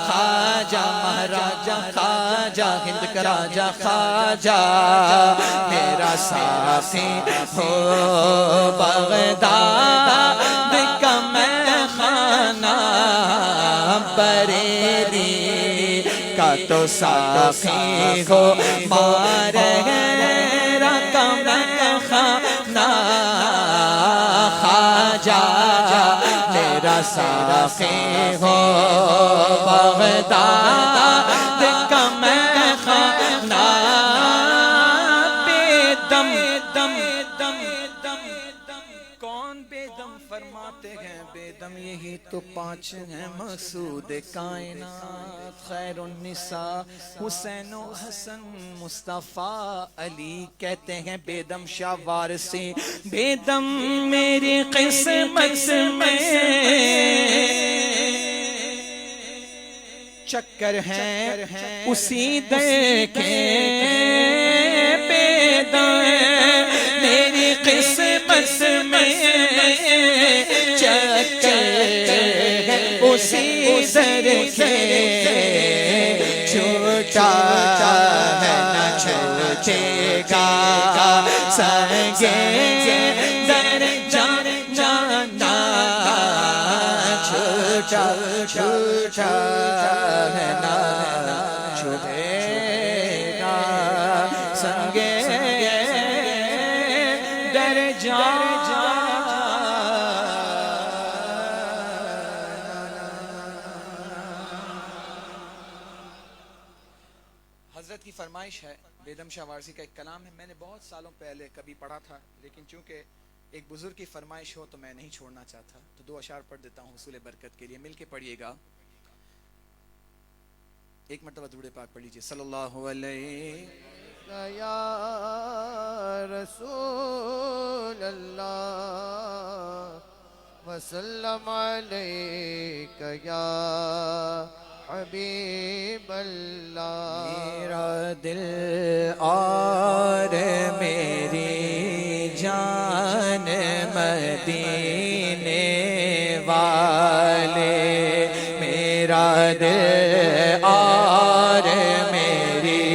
Speaker 2: خواجہ مہاراجہ خواجہ ہند کا راجہ خواجہ میرا ساسی ہو بغداد کا میں خانہ بریلی کا تو ساسی ہو مارہرہ کا میں خانہ خواجہ میرا ساقی ہو بغداد کا میں خانہ بے دم کون بے دم فرماتے ہیں بے بیدم یہی تو 5 ہیں مقصود کائنات، خیر النساء حسین و حسن مصطفیٰ علی، کہتے ہیں بیدم شاہ وارثی بیدم میری قسمت میں چکر ہیں اسی در کے، بیدم میری قسمت میں چکر ہے اسی در کے، چھوٹا ہے نہ چھوٹے گا سنگے در جانا، چھوٹا چھوٹا ہے نہ چھوٹے گا سنگے در جانا۔
Speaker 1: حضرت کی فرمائش ہے، بیدم شاہ وارثی کا ایک کلام ہے، میں نے بہت سالوں پہلے کبھی پڑھا تھا، لیکن چونکہ ایک بزرگ کی فرمائش ہو تو میں نہیں چھوڑنا چاہتا، تو 2 اشعار پڑھ دیتا ہوں حصول برکت کے لیے، مل کے پڑھیے گا۔ ایک مرتبہ درود پاک پڑھ لیجئے، صلی اللہ علیہ
Speaker 3: یا رسول اللہ وسلم علیک یا حبیب اللہ،
Speaker 2: میرا دل اور میری جان مدینے والے، میرا دل اور میری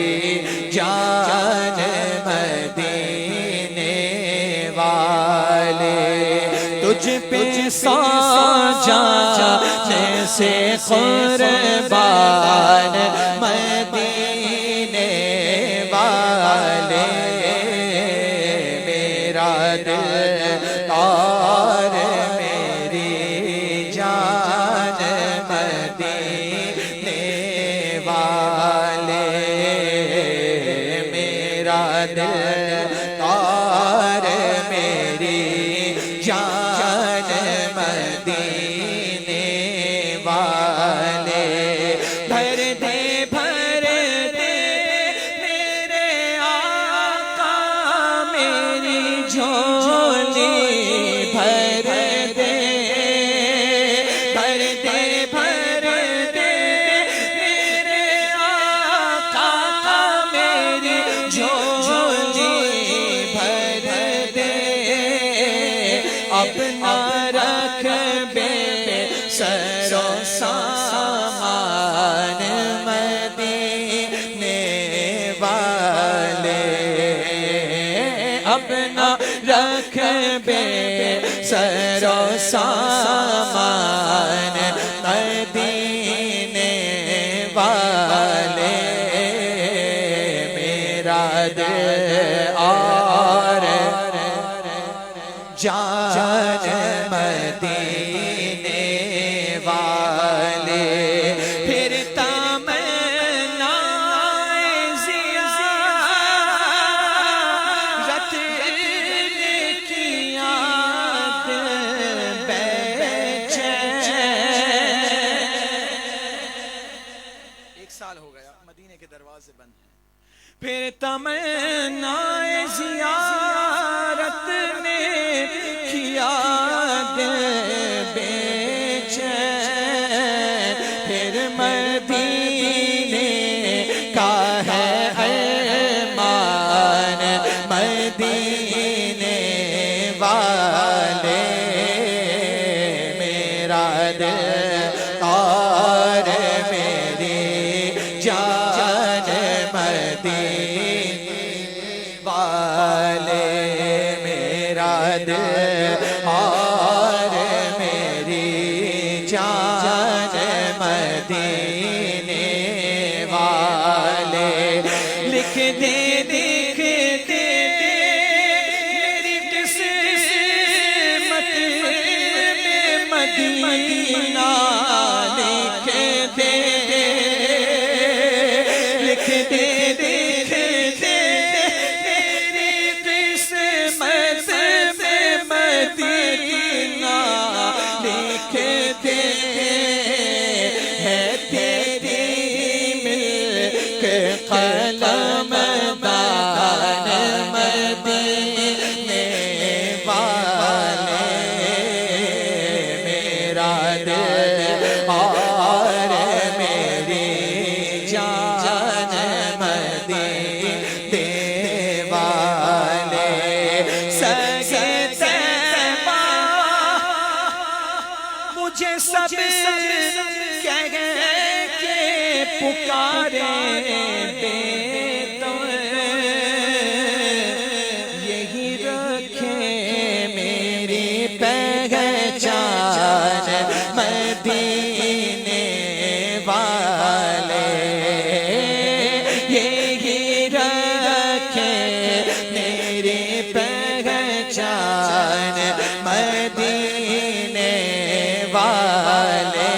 Speaker 2: جان مدینے والے، تجھ پہ سو جانے سے قربان مدینے والے، میرا دل اور میری جان مدینے والے، میرا دل اور میری جان مدینے والے، بھر دے میرے آقا میری جھولی، بھر دے میرے آقا میری جھولی، بھر دے اپنا رکھ بے سر و سامان مدینے والے، اپنا رکھ بے سر و سامان مدینے والے، میرا دل اور جان مدینے والے، پھر تمنا زیارت کی یاد بے چین،
Speaker 1: 1 سال ہو گیا مدینے کے دروازے بند ہیں،
Speaker 2: پھر تمنا زیارت نے کیا دل بے چین، پھر مدینے کا ہے ارمان مدینے والے، میرا دل اور میری جان مدینے والے، میرا دل اور میری جان مدینے والے، لکھ دے میری قسمت میں مدینہ، لکھ دے میری قسمت میں مدینہ، لکھ قلم دان مدینے والے میرا دل اور میری جان مدینے والے سگے طیبہ مجھے سب کہہ کے پکارے یہی رکھے میری پہچان مدینے والے یہی رکھے میری پہچان مدینے والے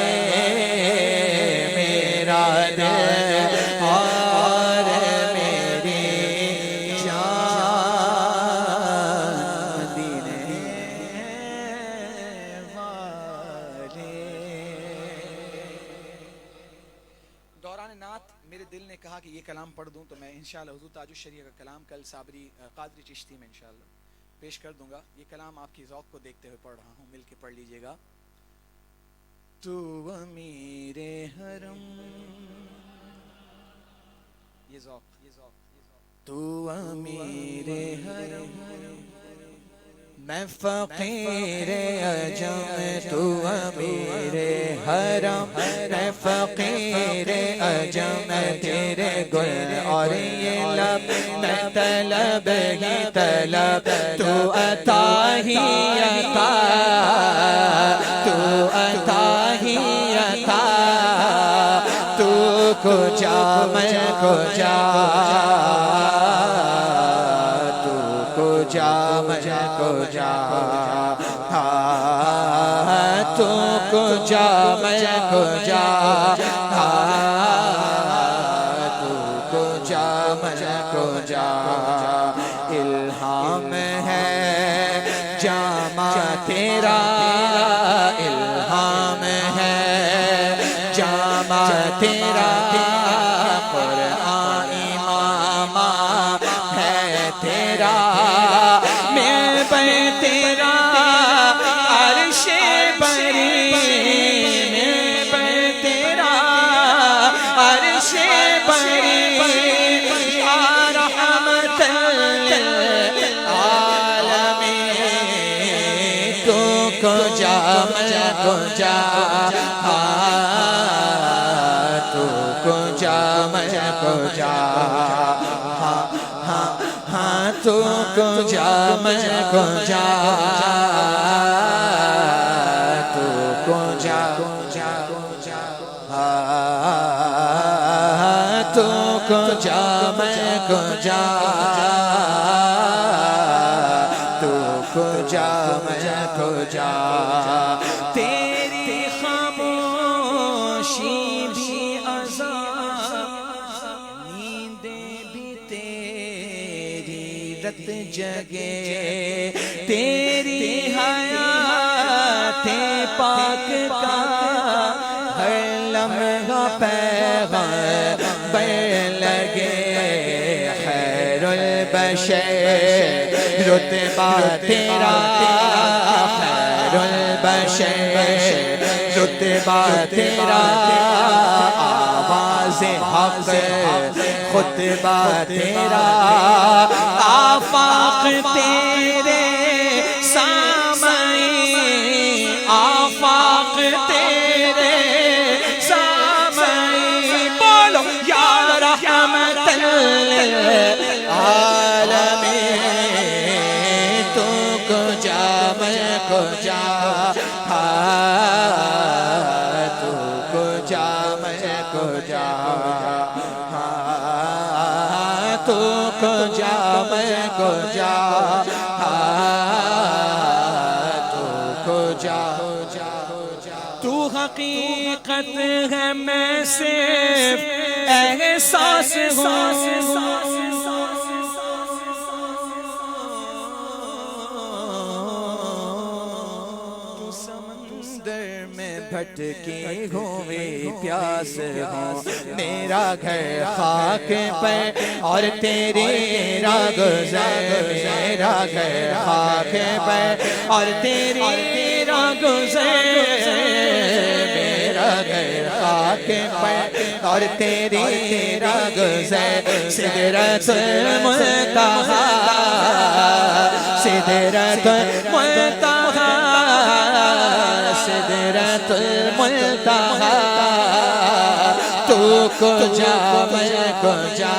Speaker 2: میرا دل اور میری جان مدینے والے.
Speaker 1: دوران نعت میرے دل نے کہا کہ یہ کلام پڑھ دوں تو میں انشاءاللہ حضور تاج الشریعہ کا کلام کل صابری قادری چشتی میں انشاءاللہ پیش کر دوں گا. یہ کلام آپ کی ذوق کو دیکھتے ہوئے پڑھ رہا ہوں, مل کے پڑھ لیجئے گا. تو امیر حرم, یہ ذوق تو امیر حرم
Speaker 2: میں فقیر عجم تو امیر حرم میں فقیر عجم تیرے گل اور یہ لب میں طلب ہی طلب تو عطا ہی عطا تو عطا ہی عطا تو کو جا میں کو جا جا مجھے کو جا تو کو جا مجھے کو جا تو کو جا مجھے کو جا. الہام ہے جامع تیرا الہام ہے جامع تیرا قرآن امام ہے تیرا تیرا عرش بری میں تیرا عرش بری یا رحمت للعالمین تو کو جا مجھے کو جا تو کو جا مجھے کو جا تو کو جا مجھے کو جا تو کو جا تو کو جا مجھے کو جا تو کو جا مجھے کو جا. تیری خاموشی بھی عذاب نیندیں بھی رت جگے تیری حیات پاک کا ہر لمحہ پیغام لگے. خیر البشر رتبہ تیرا خیر البشر رتبہ تیرا آواز حق خطبہ تیرا آفاق تیرے سامعین آفاق تیرے سامعین بولو یا رحمت للعالمین تو کو جا میں کو جا تو کو جا میں کو جا تو کو جا میں کو جا تو کو جا تو حقیقت ہے میں صرف احساس ہوں تو سمندر میں بھٹ بھٹکی ہوئی پیاس ہوں میرا گھر خاک پہ اور تیری راہ گزر میرا گھر خاک پہ اور تیری راہ گزر میرا گھر خاک پہ اور تیری راہ گزر سدرت المنتہا سدرت المنتہا سدرت المنتہا تو کجا میں کجا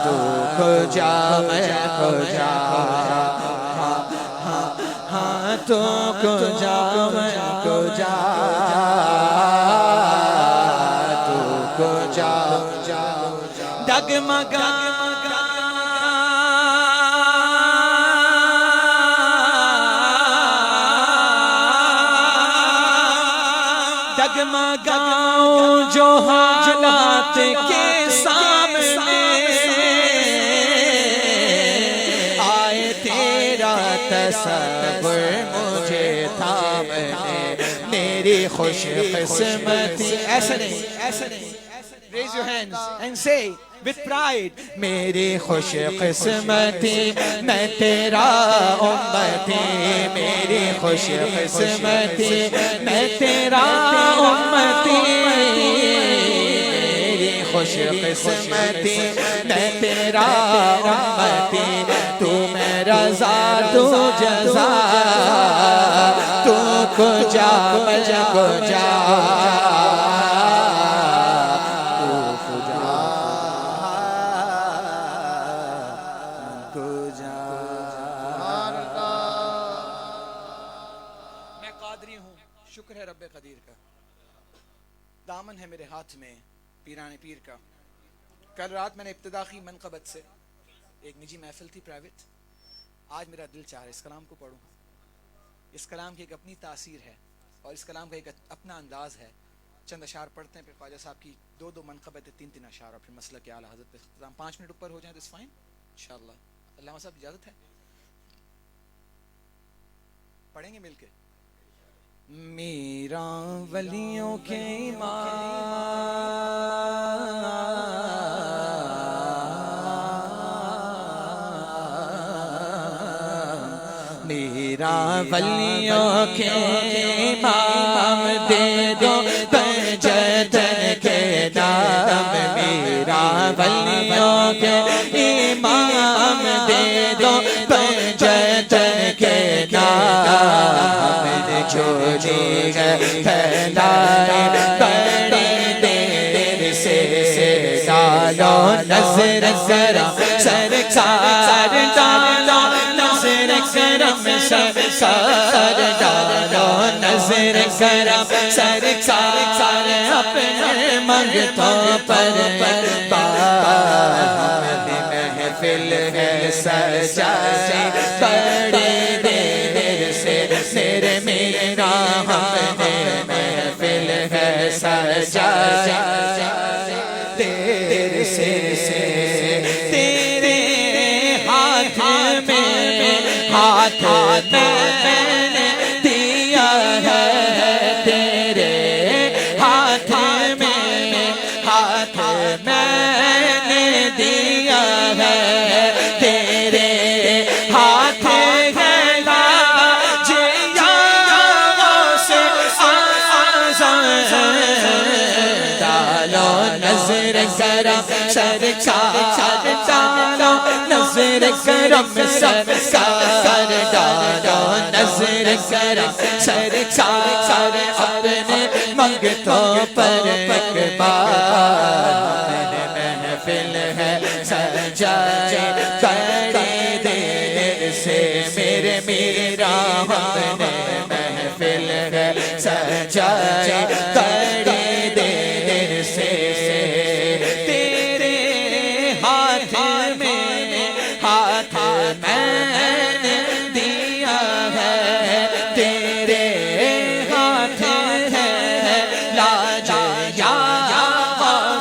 Speaker 2: تو کجا میں کجا تو کجا میں کجا تو کجا ڈگمگا ڈگمگاؤں جو حالات کے سامنے آئے تیرا تصور مجھے تھامنے میری خوش قسمتی ایسا نہیں raise your hands and say with pride میری خوش قسمتی میں تیرا امتی میری خوش قسمتی میں تیرا امتی میری خوش قسمتی میں تیرا امتی تو میرا ذات جزا تو کجا میں کجا
Speaker 1: شکر ہے رب قدیر کا دامن ہے میرے ہاتھ میں پیران پیر کا کل رات میں نے ابتدا کی منقبت سے ایک نجی محفل تھی پرائیویٹ آج میرا دل چاہ رہا ہے اس کلام کو پڑھوں اس کلام کی ایک اپنی تاثیر ہے اور اس کلام کا ایک اپنا انداز ہے چند اشعار پڑھتے ہیں پھر خواجہ صاحب کی دو منقبت 3 اشعار اور پھر مسئلہ کے اعلیٰ حضرت پہ اختتام 5 منٹ اوپر ہو جائیں تو اس فائن انشاءاللہ علامہ صاحب اجازت ہے پڑھیں گے مل کے
Speaker 2: میرا ولیوں کے امام میرا ولیوں کے امام دے دو پنجتن کے نام میرا ولیوں کے امام دے دو پنجتن کے نام جو جی ہے پھیلائے بڑی دیر سے ڈالو نظر کرم سرکار ڈالو نظر کرم سرکار ڈالو نظر کرم سرکار اپنے منگتوں پر محفل ہے سجائی بڑی دیر سے میرے میرا ہم نے محفل ہے سجائی تیرے سے تیرے ہاتھ میں ہاتھ میں نے دیا ہے تیرے ہاتھ میں ہاتھ میں نے دیا ہے تیرے ہاتھ کرم سرکار ڈالو نظر کرم سرکار ڈالو نظر کرم سرکار اپنے منگتوں پر ایک بار محفل ہے سجائی بڑی دیر سے میرے میرا ہم نے محفل ہے سجائی بڑی دیر سے میں نے دیا ہے تیرے ہاتھ ہے لاج یا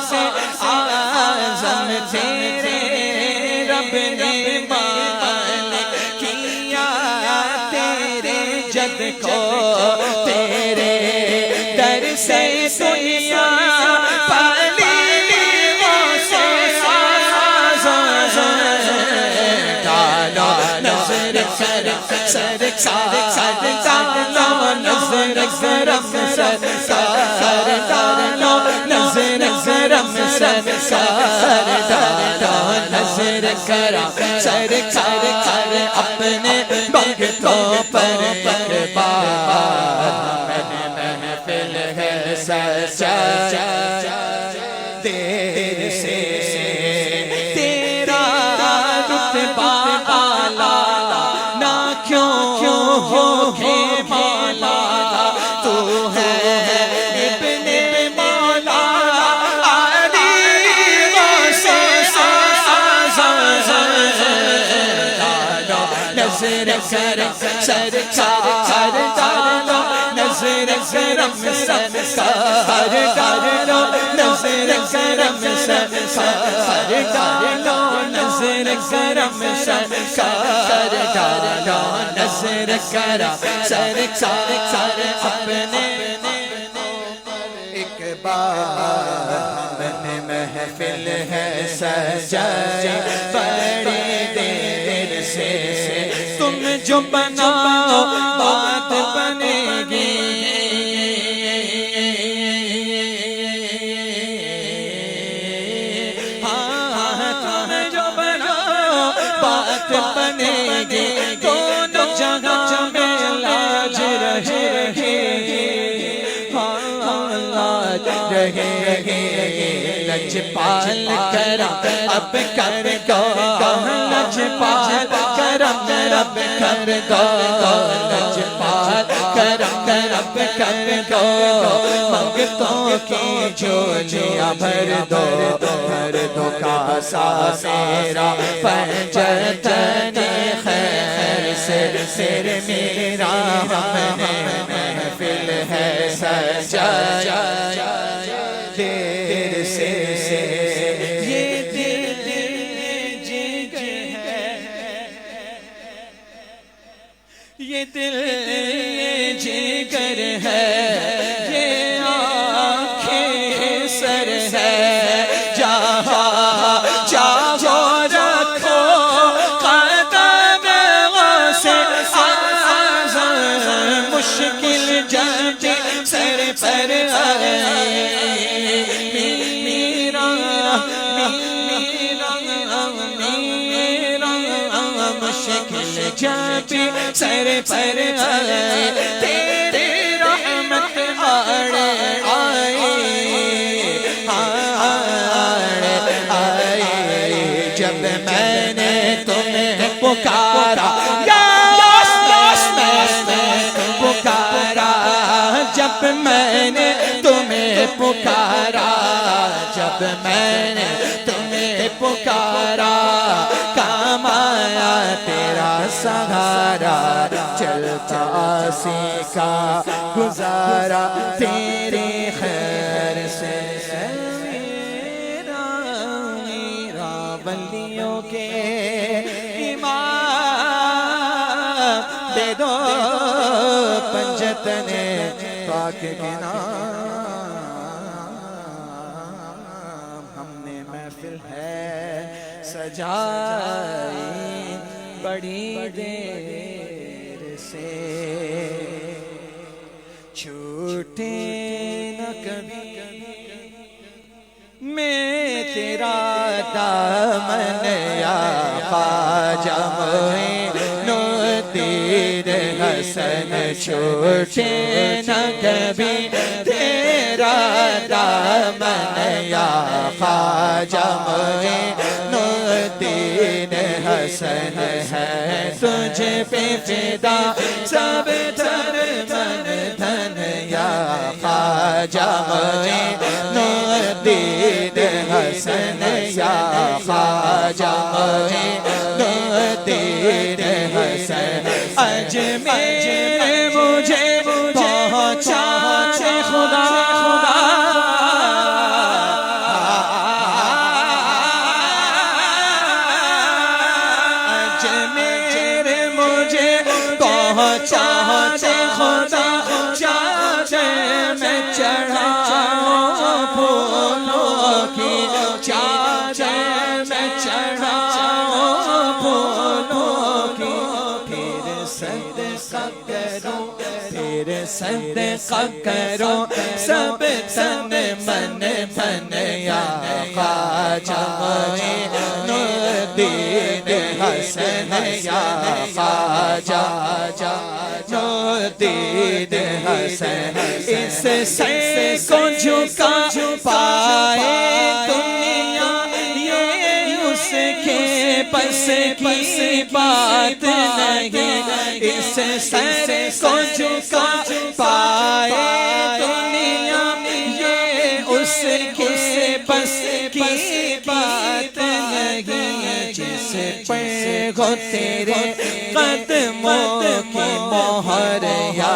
Speaker 2: سے آزم تیرے رب نے مان کیا تیرے جد کو تیرے در سے دنیا پالی وہ سے ڈالو نظر کرم سرکار ڈالو نظر کرم سرکار ڈالو نظر کرم سرکار ڈالو نظر کرم سرکار اپنے بھگتوں پر ایک بار محفل ہے سجا دیر سے تیرا رتبہ اعلیٰ نہ کیوں ہو کے مولا تو ہے ابن مولا علی غوث نظر کرم سرکار ڈالو نظر کرم سرکار ڈالو نظر کرم سرکار ڈالو نظر کرم سرکار ڈالو نظر کرم سرکار اپنے ایک بار اپنے محفل ہے سجائی بڑی دیر سے تم جو بناؤ بات بنے گی تم جو بناؤ بات بنے گی دونوں جگہ میں لاج رہے گی رہے گی لجپال کرم اب کر دو لجپال کرم رب کر دو لجپال کرم رب کر دو منگتوں کی جھولیاں بھر دو کاسا میرا پنجتن خیر سے سر میرا محفل ہے سجایا دیر سے یہ دل جگر ہے یہ دل جگر ہے یہ آنکھیں سر ہے جہاں چاہو رکھو قدم سے مشکل جب سر پر مشکل جب سر پر تیری رحمت آڑے آئے جب میں نے تمہیں پکارا پکارا جب میں نے تمہیں پکارا جب میں نے تمہیں پکارا کام آیا تیرا سہارا چلتا سیکھا گزارا تیری خیر سے میرا بندیوں کے امام دے دو پنجتن پاک کے نام ہم نے محفل ہے سجائی بڑی دیر سے چھوٹے نہ کبھی میں تیرا دامن یا خواجہ معین الدین حسن چھوٹے نہ کبھی تیرا دامن یا خواجہ معین الدین حسن ہے تجھ پہ فدا سب تر من دھن یا خواجہ معین الدین حسن یا خواجہ معین الدین حسن اجمیر مجھے پہنچا خدا اجمیر مجھے پہنچا خدا صدقہ کرو سب تن من بن یا خواجہ معین الدین حسن یا خواجہ الدین حسن اس سر کو جھکا پائے دنیا یہ اس کے بس کی بات نہیں اس سر کو جھکا پائے دنیا یہ اس کے بس کی بات نہیں جس پر ہو تیرے قدموں کی مہر یا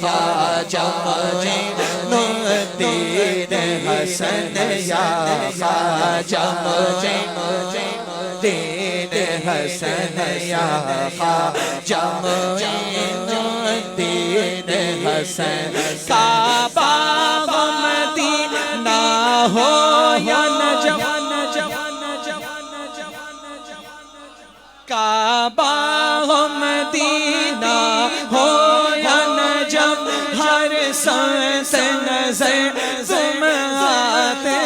Speaker 2: خواجہ معین الدین حسن یا خواجہ معین الدین حسن یا خواجہ معین الدین حسن کعبہ و مدینہ ہو یا نجف کعبہ و مدینہ ہو یا نجف ہر سمت نظر تم آتے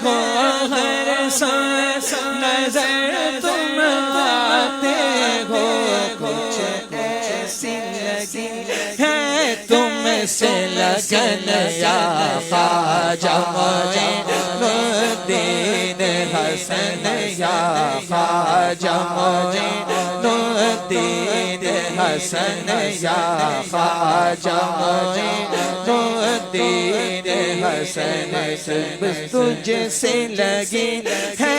Speaker 2: ہو ہر سمت نظر تم آتے ہو کچھ ایسی لگی ہے تم سے لگن یا خواجہ معین الدین حسن یا خواجہ معین الدین حسن یا خواجہ معین الدین حسن بس تجھ سے لگی ہے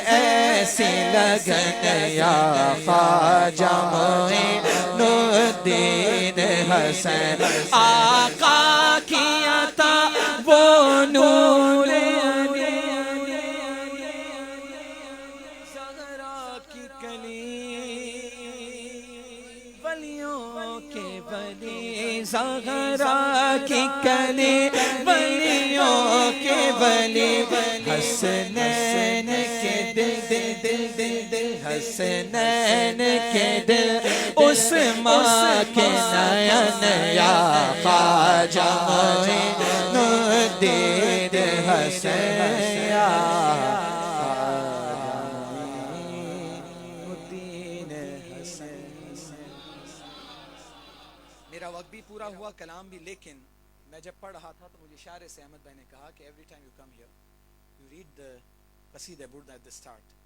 Speaker 2: ایسی لگن یا خواجہ معین الدین حسن آقا کی عطا وہ نور زہرا کی کلی ولیوں کے ولی زہرا کی کلی ولیوں کے ولی حسنین کے دل حسنین کے دل اس ماں کے نین یا خواجہ معین الدین حسن یا الدین حسن
Speaker 1: میرا وقت بھی پورا ہوا کلام بھی لیکن میں جب پڑھ رہا تھا تو مجھے اشارے سے احمد بھائی نے کہا کہ every time you come here you read the قصیدہ بردا at the start